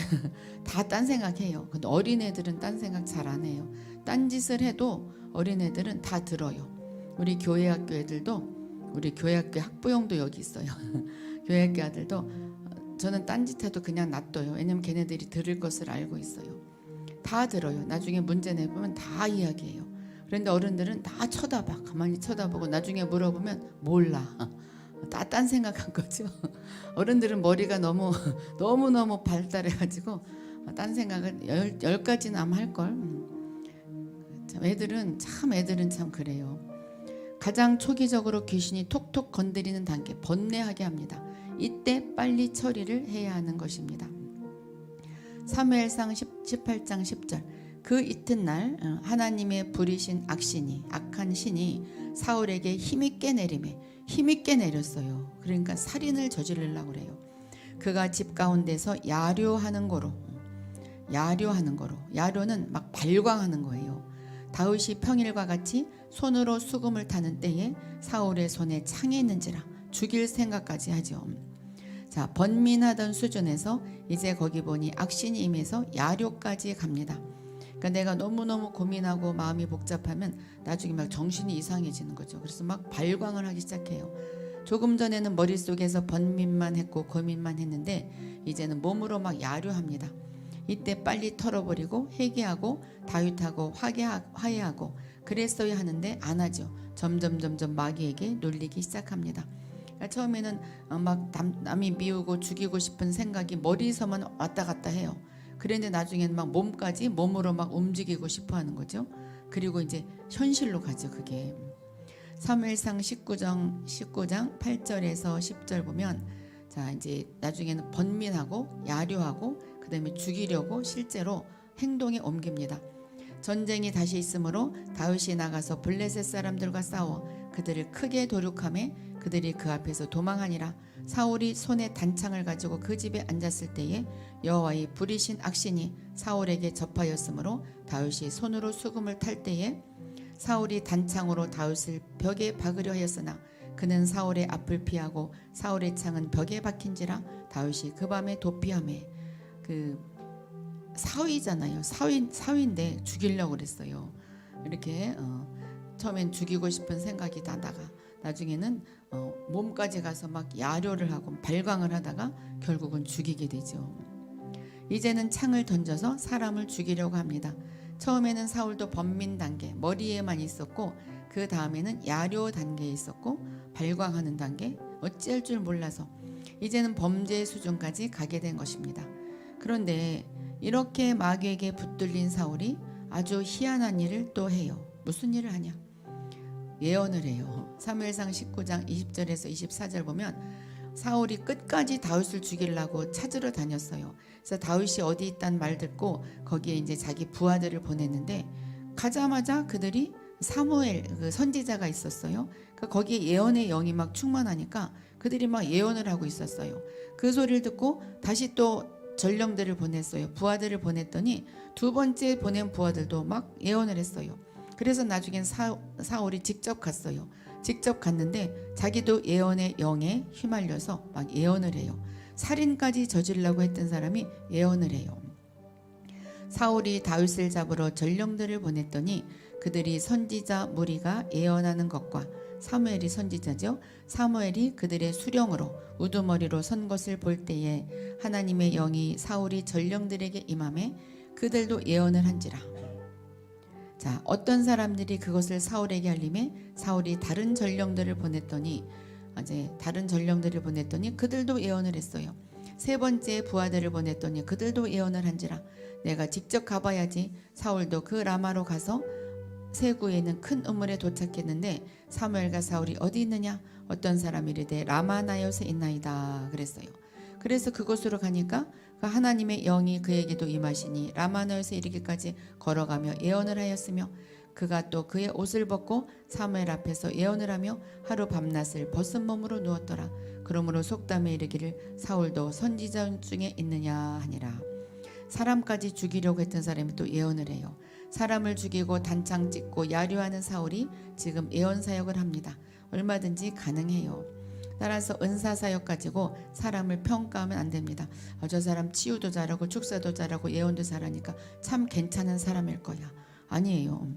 다 딴 생각해요. 근데 어린애들은 딴 생각 잘 안 해요. 딴 짓을 해도 어린애들은 다 들어요. 우리 교회 학교 애들도 우리 교회 학교 학부형도 여기 있어요. 교회 학교 아들도 저는 딴짓 해도 그냥 놔둬요. 왜냐면 걔네들이 들을 것을 알고 있어요. 다 들어요. 나중에 문제 내보면 다 이야기해요. 그런데 어른들은 다 쳐다봐. 가만히 쳐다보고 나중에 물어보면 몰라. 다 딴 생각한 거죠. 어른들은 머리가 너무 발달해가지고 딴 생각을 열 가지는 아마 할걸. 애들은 참 그래요. 가장 초기적으로 귀신이 톡톡 건드리는 단계, 번뇌하게 합니다. 이때 빨리 처리를 해야 하는 것입니다. 사무엘상 18장 10절. 그 이튿날 하나님의 부리신 악한 신이 사울에게 힘있게 내렸어요. 그러니까 살인을 저지르려고 그래요. 그가 집 가운데서 야료하는 거로, 야료는 막 발광하는 거예요. 다윗이 평일과 같이 손으로 수금을 타는 때에 사울의 손에 창이 있는지라 죽일 생각까지 하죠. 자, 번민하던 수준에서 이제 거기 보니 악신이 임해서 야료까지 갑니다. 그러니까 내가 너무너무 고민하고 마음이 복잡하면 나중에 막 정신이 이상해지는 거죠. 그래서 막 발광을 하기 시작해요. 조금 전에는 머릿속에서 번민만 했고 고민만 했는데 이제는 몸으로 막 야료합니다. 이때 빨리 털어버리고 회개하고 다윗하고 화해하고 그랬어야 하는데 안 하죠. 점점 마귀에게 놀리기 시작합니다. 그러니까 처음에는 막 남이 미우고 죽이고 싶은 생각이 머리에서만 왔다 갔다 해요. 그런데 나중에는 막 몸으로 막 움직이고 싶어 하는 거죠. 그리고 이제 현실로 가죠. 그게 사무엘상 19장 8절에서 10절 보면 자, 이제 나중에는 번민하고 야료하고 그다음에 죽이려고 실제로 행동에 옮깁니다. 전쟁이 다시 있으므로 다윗이 나가서 블레셋 사람들과 싸워 그들을 크게 도륙하매 그들이 그 앞에서 도망하니라. 사울이 손에 단창을 가지고 그 집에 앉았을 때에 여호와의 부리신 악신이 사울에게 접하였으므로 다윗이 손으로 수금을 탈 때에 사울이 단창으로 다윗을 벽에 박으려 하였으나 그는 사울의 앞을 피하고 사울의 창은 벽에 박힌지라 다윗이 그 밤에 도피하매 그 사위잖아요. 사위인데 죽이려고 그랬어요. 이렇게 처음엔 죽이고 싶은 생각이 나다가 나중에는 몸까지 가서 막 야료를 하고 발광을 하다가 결국은 죽이게 되죠. 이제는 창을 던져서 사람을 죽이려고 합니다. 처음에는 사울도 번민 단계 머리에만 있었고 그 다음에는 야료 단계에 있었고 발광하는 단계 어찌할 줄 몰라서 이제는 범죄의 수준까지 가게 된 것입니다. 그런데 이렇게 마귀에게 붙들린 사울이 아주 희한한 일을 또 해요. 무슨 일을 하냐? 예언을 해요. 사무엘상 19장 20절에서 24절 보면 사울이 끝까지 다윗을 죽이려고 찾으러 다녔어요. 그래서 다윗이 어디 있단 말 듣고 거기에 이제 자기 부하들을 보냈는데 가자마자 그들이 사무엘 그 선지자가 있었어요. 그러니까 거기에 예언의 영이 막 충만하니까 그들이 막 예언을 하고 있었어요. 그 소리를 듣고 다시 또 전령들을 보냈어요. 부하들을 보냈더니 두 번째 보낸 부하들도 막 예언을 했어요. 그래서 나중엔 사울이 직접 갔어요. 직접 갔는데 자기도 예언의 영에 휘말려서 막 예언을 해요. 살인까지 저지르려고 했던 사람이 예언을 해요. 사울이 다윗을 잡으러 전령들을 보냈더니 그들이 선지자 무리가 예언하는 것과 사무엘이 선지자죠. 사무엘이 그들의 수령으로 우두머리로 선 것을 볼 때에 하나님의 영이 사울이 전령들에게 임하매 그들도 예언을 한지라. 자, 어떤 사람들이 그것을 사울에게 알림해 사울이 다른 전령들을 보냈더니 그들도 예언을 했어요. 세 번째 부하들을 보냈더니 그들도 예언을 한지라. 내가 직접 가봐야지. 사울도 그 라마로 가서 세구에 있는 큰 우물에 도착했는데 사무엘과 사울이 어디 있느냐? 어떤 사람이 이르되 라마나요에 있나이다 그랬어요. 그래서 그곳으로 가니까 그 하나님의 영이 그에게도 임하시니 라마나요에 이르기까지 걸어가며 예언을 하였으며 그가 또 그의 옷을 벗고 사무엘 앞에서 예언을 하며 하루 밤낮을 벗은 몸으로 누웠더라. 그러므로 속담에 이르기를 사울도 선지자 중에 있느냐 하니라. 사람까지 죽이려고 했던 사람이 또 예언을 해요. 사람을 죽이고 단창 찍고 야류하는 사울이 지금 예언 사역을 합니다. 얼마든지 가능해요. 따라서 은사 사역 가지고 사람을 평가하면 안 됩니다. 저 사람 치유도 잘하고 축사도 잘하고 예언도 잘하니까 참 괜찮은 사람일 거야. 아니에요.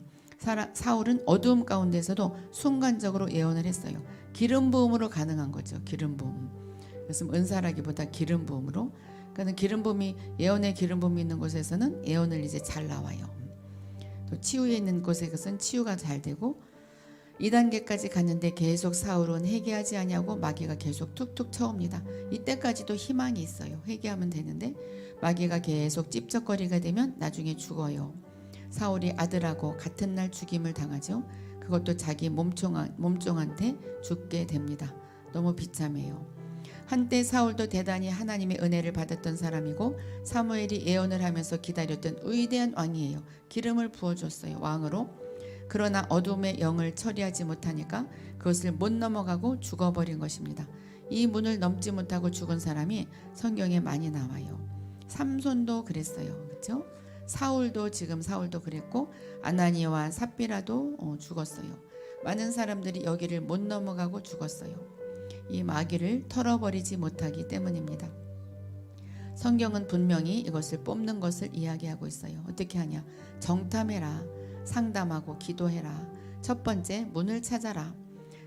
사울은 어두움 가운데서도 순간적으로 예언을 했어요. 기름 부음으로 가능한 거죠. 기름 부음. 그래서 은사라기보다 기름 부음으로. 그러니까 기름 부음이 예언의 기름 부음이 있는 곳에서는 예언을 이제 잘 나와요. 또 치유에 있는 곳에서는 치유가 잘 되고 2단계까지 갔는데 계속 사울은 회개하지 아니하고 마귀가 계속 툭툭 쳐옵니다. 이때까지도 희망이 있어요. 회개하면 되는데 마귀가 계속 찝쩍거리게 되면 나중에 죽어요. 사울이 아들하고 같은 날 죽임을 당하죠. 그것도 자기 몸종한테 죽게 됩니다. 너무 비참해요. 한때 사울도 대단히 하나님의 은혜를 받았던 사람이고 사무엘이 예언을 하면서 기다렸던 위대한 왕이에요. 기름을 부어줬어요. 왕으로. 그러나 어둠의 영을 처리하지 못하니까 그것을 못 넘어가고 죽어버린 것입니다. 이 문을 넘지 못하고 죽은 사람이 성경에 많이 나와요. 삼손도 그랬어요. 그렇죠? 사울도 그랬고 아나니아와 삽비라도 죽었어요. 많은 사람들이 여기를 못 넘어가고 죽었어요. 이 마귀를 털어버리지 못하기 때문입니다. 성경은 분명히 이것을 뽑는 것을 이야기하고 있어요. 어떻게 하냐? 정탐해라. 상담하고 기도해라. 첫 번째, 문을 찾아라.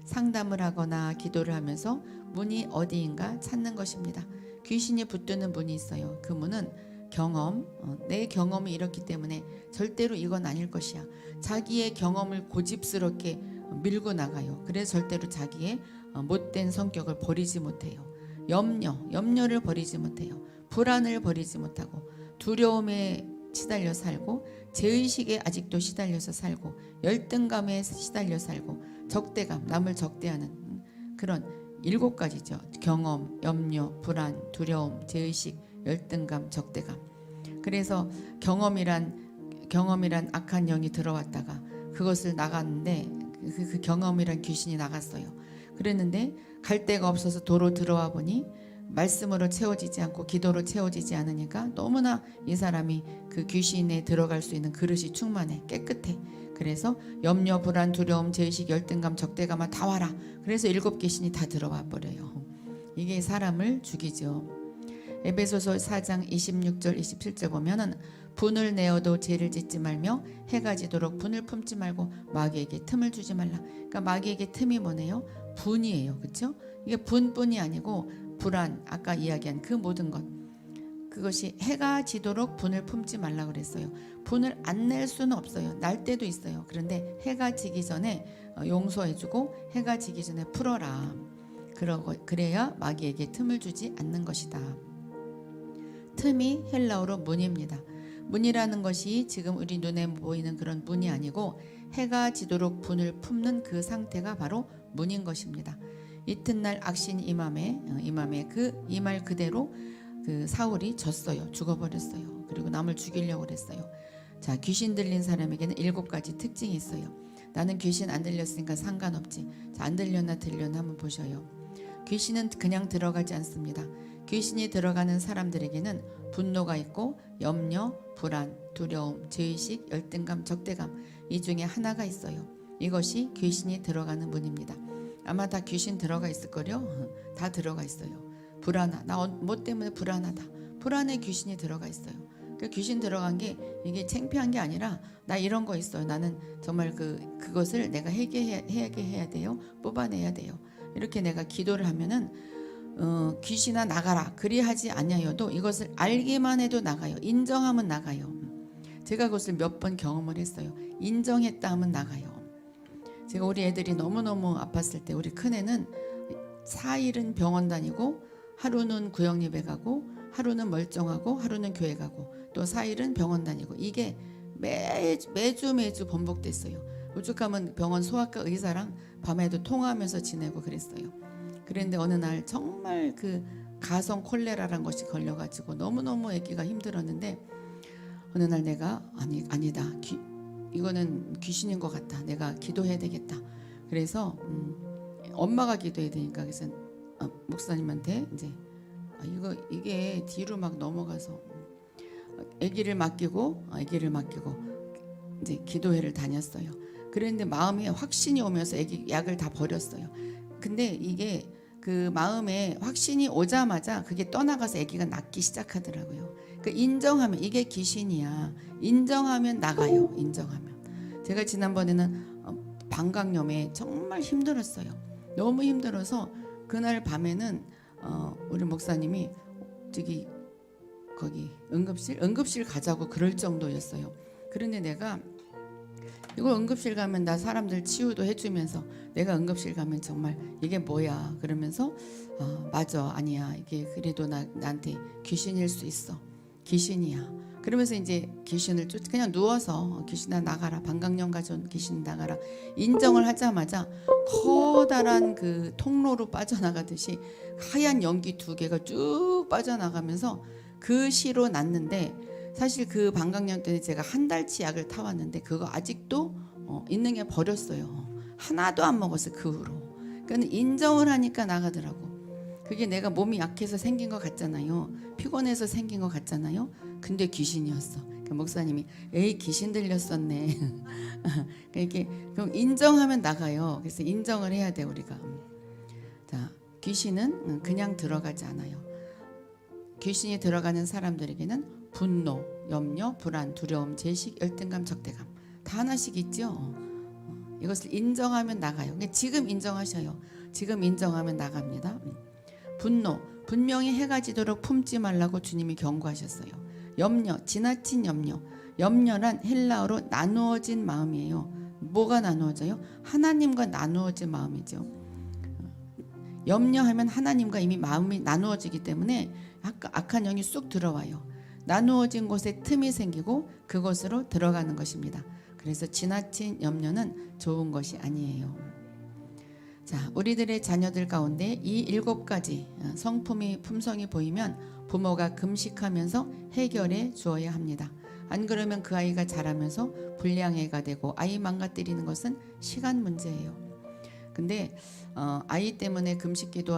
상담을 하거나 기도를 하면서 문이 어디인가 찾는 것입니다. 귀신이 붙드는 문이 있어요. 그 문은 경험, 내 경험이 이렇기 때문에 절대로 이건 아닐 것이야. 자기의 경험을 고집스럽게 밀고 나가요. 그래서 절대로 자기의 못된 성격을 버리지 못해요. 염려를 버리지 못해요. 불안을 버리지 못하고 두려움에 시달려 살고 죄의식에 아직도 시달려서 살고 열등감에 시달려 살고 적대감, 남을 적대하는 그런 7가지죠. 경험, 염려, 불안, 두려움, 죄의식, 열등감, 적대감. 그래서 경험이란 악한 영이 들어왔다가 그것을 나갔는데 그 경험이란 귀신이 나갔어요. 그랬는데 갈 데가 없어서 도로 들어와 보니 말씀으로 채워지지 않고 기도로 채워지지 않으니까 너무나 이 사람이 그 귀신에 들어갈 수 있는 그릇이 충만해, 깨끗해. 그래서 염려, 불안, 두려움, 죄의식, 열등감, 적대감아 다 와라. 그래서 7귀신이 다 들어와 버려요. 이게 사람을 죽이죠. 에베소서 4장 26절 27절 보면은 분을 내어도 죄를 짓지 말며 해가 지도록 분을 품지 말고 마귀에게 틈을 주지 말라. 그러니까 마귀에게 틈이 뭐네요? 분이에요. 그렇죠? 이게 분뿐이 아니고 불안, 아까 이야기한 그 모든 것, 그것이 해가 지도록 분을 품지 말라 그랬어요. 분을 안 낼 수는 없어요. 날 때도 있어요. 그런데 해가 지기 전에 용서해주고 해가 지기 전에 풀어라. 그래야 마귀에게 틈을 주지 않는 것이다. 틈이 헬라어로 문입니다. 문이라는 것이 지금 우리 눈에 보이는 그런 문이 아니고 해가 지도록 분을 품는 그 상태가 바로 문인 것입니다. 이튿날 악신 이맘에 그 이 말 그대로 그 사울이 졌어요. 죽어버렸어요. 그리고 남을 죽이려고 그랬어요. 자, 귀신 들린 사람에게는 7가지 특징이 있어요. 나는 귀신 안 들렸으니까 상관없지. 자, 안 들렸나 들렸나 한번 보셔요. 귀신은 그냥 들어가지 않습니다. 귀신이 들어가는 사람들에게는 분노가 있고 염려, 불안, 두려움, 죄의식, 열등감, 적대감 이 중에 하나가 있어요. 이것이 귀신이 들어가는 문입니다. 아마 다 귀신 들어가 있을걸요? 다 들어가 있어요. 나 뭐 때문에 불안하다. 불안에 귀신이 들어가 있어요. 그 귀신 들어간 게 이게 창피한 게 아니라 나 이런 거 있어요. 나는 정말 그것을 내가 해야 돼요. 뽑아내야 돼요. 이렇게 내가 기도를 하면은 귀신아 나가라. 그리하지 아니하여도 이것을 알기만 해도 나가요. 인정하면 나가요. 제가 그것을 몇 번 경험을 했어요. 인정했다 하면 나가요. 제가 우리 애들이 너무너무 아팠을 때 우리 큰애는 4일은 병원 다니고 하루는 구역예배 가고 하루는 멀쩡하고 하루는 교회 가고 또 4일은 병원 다니고 이게 매주 반복됐어요. 오죽하면 병원 소아과 의사랑 밤에도 통화하면서 지내고 그랬어요. 그런데 어느 날 정말 그 가성 콜레라란 것이 걸려가지고 너무너무 아기가 힘들었는데 어느 날 내가 아니다 이거는 귀신인 것 같아. 내가 기도해야 되겠다. 그래서 엄마가 기도해야 되니까 그래서 목사님한테 이제 이게 뒤로 막 넘어가서 아기를 맡기고 이제 기도회를 다녔어요. 그랬는데 마음에 확신이 오면서 아기 약을 다 버렸어요. 근데 이게 그 마음에 확신이 오자마자 그게 떠나가서 아기가 낫기 시작하더라고요. 그 인정하면 이게 귀신이야. 인정하면 나가요. 인정하면. 제가 지난번에는 방광염에 정말 힘들었어요. 너무 힘들어서 그날 밤에는 우리 목사님이 저기 거기 응급실 가자고 그럴 정도였어요. 그런데 내가 이거 응급실 가면 나 사람들 치유도 해주면서 내가 응급실 가면 정말 이게 뭐야 그러면서 맞아 아니야 이게 그래도 나한테 귀신일 수 있어 귀신이야 그러면서 이제 귀신을 그냥 누워서 귀신아 나가라 방광염 가져온 귀신 나가라 인정을 하자마자 커다란 그 통로로 빠져나가듯이 하얀 연기 2개가 쭉 빠져나가면서 그 시로 났는데 사실 그 방광염 때문에 제가 한 달치 약을 타왔는데 그거 아직도 있는 게 버렸어요. 하나도 안 먹었어요 그 후로. 그러니까 인정을 하니까 나가더라고. 그게 내가 몸이 약해서 생긴 것 같잖아요. 피곤해서 생긴 것 같잖아요. 근데 귀신이었어. 그러니까 목사님이 에이 귀신 들렸었네. 이렇게 그럼 인정하면 나가요. 그래서 인정을 해야 돼 우리가. 자 귀신은 그냥 들어가지 않아요. 귀신이 들어가는 사람들에게는 분노, 염려, 불안, 두려움, 제식, 열등감, 적대감 다 하나씩 있죠. 이것을 인정하면 나가요. 그러니까 지금 인정하셔요. 지금 인정하면 나갑니다. 분노, 분명히 해가 지도록 품지 말라고 주님이 경고하셨어요. 염려, 지나친 염려. 염려란 헬라어로 나누어진 마음이에요. 뭐가 나누어져요? 하나님과 나누어진 마음이죠. 염려하면 하나님과 이미 마음이 나누어지기 때문에 악한 영이 쑥 들어와요. 나누어진 곳에 틈이 생기고 그곳으로 들어가는 것입니다. 그래서 지나친 염려는 좋은 것이 아니에요. 자, 우리들의 자녀들 가운데 이 7가지 품성이 보이면 부모가 금식하면서 해결해 주어야 합니다. 안 그러면 그 아이가 자라면서 불량애가 되고 아이 망가뜨리는 것은 시간 문제예요. 근데 아이 때문에 금식기도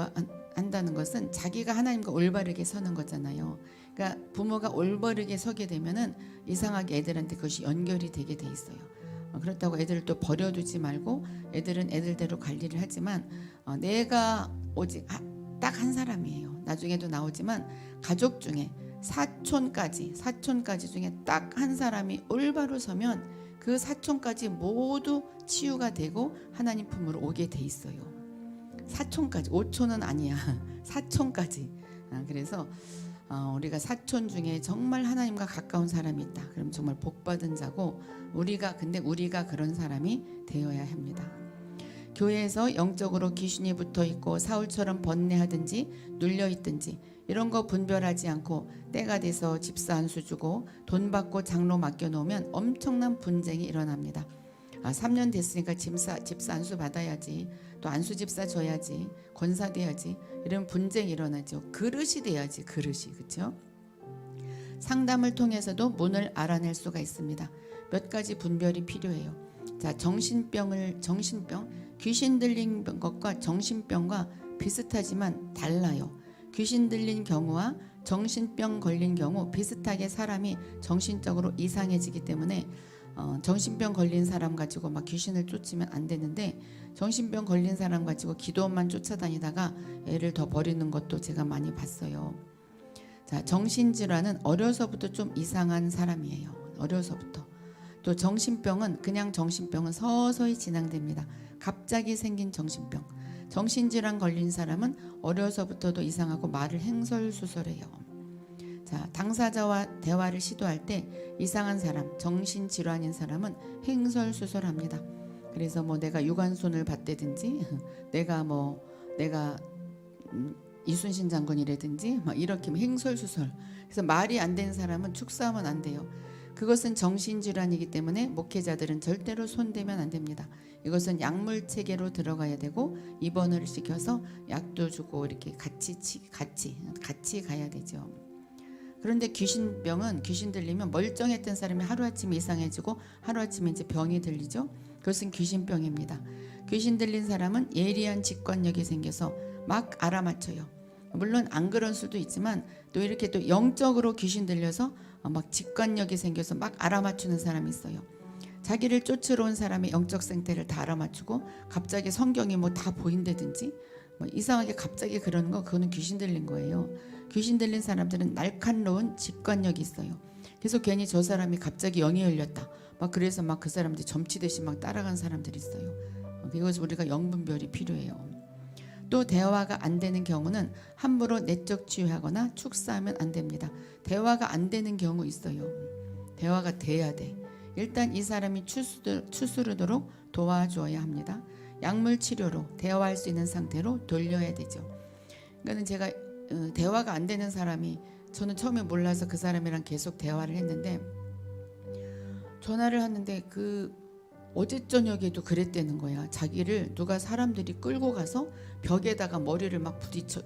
한다는 것은 자기가 하나님과 올바르게 서는 거잖아요. 그러니까 부모가 올바르게 서게 되면은 이상하게 애들한테 그것이 연결이 되게 돼 있어요. 그렇다고 애들을 또 버려두지 말고 애들은 애들대로 관리를 하지만 내가 오직 딱 한 사람이에요. 나중에도 나오지만 가족 중에 사촌까지 중에 딱 한 사람이 올바로 서면 그 사촌까지 모두 치유가 되고 하나님 품으로 오게 돼 있어요. 사촌까지 5촌은 아니야. 사촌까지. 그래서 우리가 사촌 중에 정말 하나님과 가까운 사람이 있다. 그럼 정말 복받은 자고 근데 우리가 그런 사람이 되어야 합니다. 교회에서 영적으로 귀신이 붙어 있고 사울처럼 번뇌하든지 눌려 있든지 이런 거 분별하지 않고 때가 돼서 집사 안수 주고 돈 받고 장로 맡겨 놓으면 엄청난 분쟁이 일어납니다. 3년 됐으니까 집사 안수 받아야지, 또 안수 집사 줘야지, 권사 돼야지, 이런 분쟁이 일어나죠. 그릇이 돼야지, 그릇이. 그렇죠? 상담을 통해서도 문을 알아낼 수가 있습니다. 몇 가지 분별이 필요해요. 자, 정신병, 귀신 들린 것과 정신병과 비슷하지만 달라요. 귀신 들린 경우와 정신병 걸린 경우 비슷하게 사람이 정신적으로 이상해지기 때문에 정신병 걸린 사람 가지고 막 귀신을 쫓으면 안 되는데, 정신병 걸린 사람 가지고 기도원만 쫓아다니다가 애를 더 버리는 것도 제가 많이 봤어요. 자, 정신질환은 어려서부터 좀 이상한 사람이에요. 어려서부터. 또 정신병은 그냥 정신병은 서서히 진행됩니다. 갑자기 생긴 정신병. 정신질환 걸린 사람은 어려서부터도 이상하고 말을 행설수설해요. 자, 당사자와 대화를 시도할 때 이상한 사람, 정신질환인 사람은 행설수설합니다. 그래서 뭐 내가 유관손을 받대든지 내가 이순신 장군이라든지 막 이렇게 행설수설. 그래서 말이 안 되는 사람은 축사하면 안 돼요. 그것은 정신질환이기 때문에 목회자들은 절대로 손대면 안 됩니다. 이것은 약물 체계로 들어가야 되고 입원을 시켜서 약도 주고 이렇게 같이 가야 되죠. 그런데 귀신병은 귀신 들리면 멀쩡했던 사람이 하루아침에 이상해지고 하루아침에 이제 병이 들리죠. 그것은 귀신병입니다. 귀신 들린 사람은 예리한 직관력이 생겨서 막 알아맞혀요. 물론 안 그런 수도 있지만 또 이렇게 또 영적으로 귀신 들려서 막 직관력이 생겨서 막 알아맞추는 사람이 있어요. 자기를 쫓으러 온 사람의 영적 상태를 다 알아맞추고 갑자기 성경이 뭐 다 보인다든지 뭐 이상하게 갑자기 그러는 거, 그거는 귀신 들린 거예요. 귀신 들린 사람들은 날카로운 직관력이 있어요. 그래서 괜히 저 사람이 갑자기 영이 열렸다 막 그래서 막 그 사람들이 점치듯이 막 따라간 사람들이 있어요. 그래서 우리가 영분별이 필요해요. 또 대화가 안 되는 경우는 함부로 내적 치유하거나 축사하면 안 됩니다. 대화가 안 되는 경우 있어요. 대화가 돼야 돼. 일단 이 사람이 추스르도록 도와줘야 합니다. 약물 치료로 대화할 수 있는 상태로 돌려야 되죠. 그러니까 제가 대화가 안 되는 사람이, 저는 처음에 몰라서 그 사람이랑 계속 대화를 했는데, 전화를 하는데 어제 저녁에도 그랬다는 거야. 자기를 누가 사람들이 끌고 가서 벽에다가 머리를 막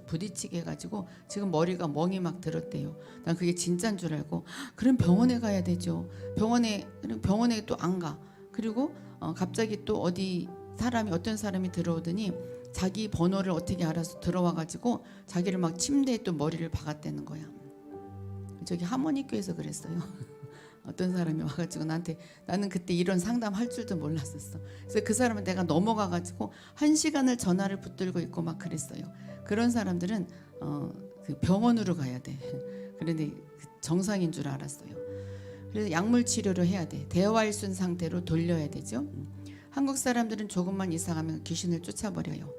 부딪히게 해가지고 지금 머리가 멍이 막 들었대요. 난 그게 진짜인 줄 알고, 그럼 병원에 가야 되죠. 병원에 또 안 가. 그리고 갑자기 또 어떤 사람이 들어오더니 자기 번호를 어떻게 알아서 들어와가지고 자기를 막 침대에 또 머리를 박았다는 거야. 저기 하모니교에서 그랬어요. 어떤 사람이 와가지고 나한테, 나는 그때 이런 상담 할 줄도 몰랐었어. 그래서 그 사람은 내가 넘어가가지고 1시간을 전화를 붙들고 있고 막 그랬어요. 그런 사람들은 그 병원으로 가야 돼. 그런데 정상인 줄 알았어요. 그래서 약물 치료를 해야 돼. 대화할 수 있는 상태로 돌려야 되죠. 한국 사람들은 조금만 이상하면 귀신을 쫓아버려요.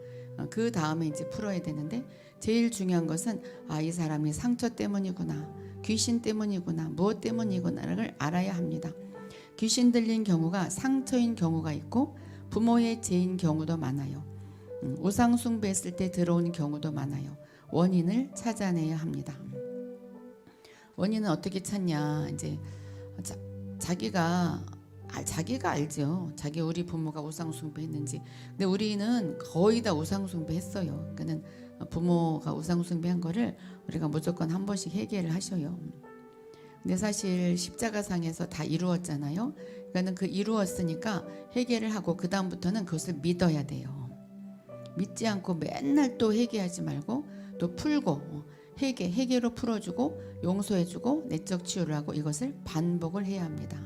그 다음에 이제 풀어야 되는데, 제일 중요한 것은 이 사람이 상처 때문이구나, 귀신 때문이구나, 무엇 때문이구나를 알아야 합니다. 귀신 들린 경우가 상처인 경우가 있고 부모의 죄인 경우도 많아요. 우상 숭배했을 때 들어오는 경우도 많아요. 원인을 찾아내야 합니다. 원인은 어떻게 찾냐? 이제 자기가 알죠. 우리 부모가 우상 숭배했는지. 근데 우리는 거의 다 우상 숭배했어요. 그러니까는 부모가 우상 숭배한 거를 우리가 무조건 한 번씩 회개를 하셔요. 근데 사실 십자가상에서 다 이루었잖아요. 그러니까는 그 이루었으니까 회개를 하고 그 다음부터는 그것을 믿어야 돼요. 믿지 않고 맨날 또 회개하지 말고 또 풀고, 회개로 풀어주고 용서해주고 내적 치유를 하고 이것을 반복을 해야 합니다.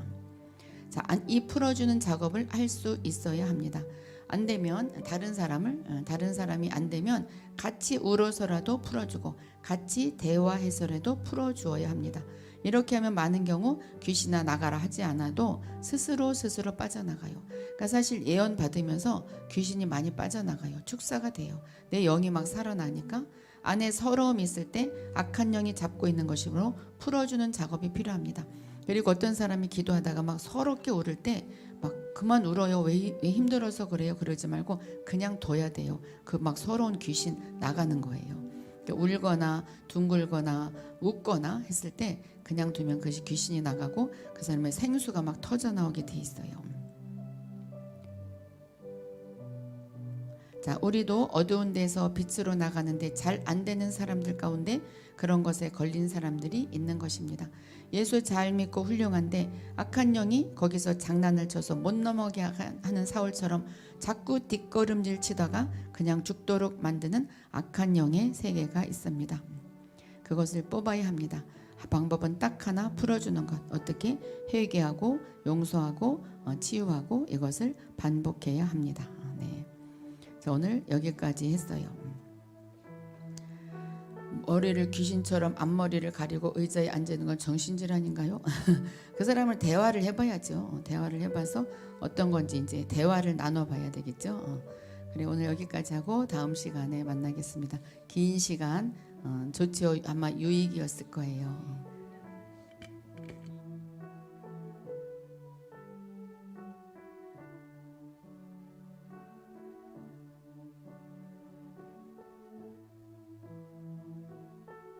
자, 이 풀어주는 작업을 할 수 있어야 합니다. 안 되면 다른 사람이 안 되면 같이 울어서라도 풀어주고 같이 대화해서라도 풀어주어야 합니다. 이렇게 하면 많은 경우 귀신아 나가라 하지 않아도 스스로 빠져나가요. 그러니까 사실 예언 받으면서 귀신이 많이 빠져나가요. 축사가 돼요. 내 영이 막 살아나니까. 안에 서러움이 있을 때 악한 영이 잡고 있는 것으로 풀어주는 작업이 필요합니다. 그리고 어떤 사람이 기도하다가 막 서럽게 울을 때 막 그만 울어요. 왜 힘들어서 그래요? 그러지 말고 그냥 둬야 돼요. 그 막 서러운 귀신 나가는 거예요. 울거나 둥글거나 웃거나 했을 때 그냥 두면 그것이 귀신이 나가고 그 사람의 생수가 막 터져 나오게 돼 있어요. 자, 우리도 어두운 데서 빛으로 나가는데 잘 안 되는 사람들 가운데 그런 것에 걸린 사람들이 있는 것입니다. 예수 잘 믿고 훌륭한데 악한 영이 거기서 장난을 쳐서 못 넘어게 하는 사울처럼 자꾸 뒷걸음질 치다가 그냥 죽도록 만드는 악한 영의 세계가 있습니다. 그것을 뽑아야 합니다. 방법은 딱 하나, 풀어주는 것. 어떻게? 회개하고 용서하고 치유하고 이것을 반복해야 합니다. 네. 자, 오늘 여기까지 했어요. 머리를 귀신처럼 앞머리를 가리고 의자에 앉는 건 정신질환인가요? 그 사람을 대화를 해봐야죠. 대화를 해봐서 어떤 건지 이제 대화를 나눠봐야 되겠죠. 그래, 오늘 여기까지 하고 다음 시간에 만나겠습니다. 긴 시간 좋죠. 아마 유익이었을 거예요.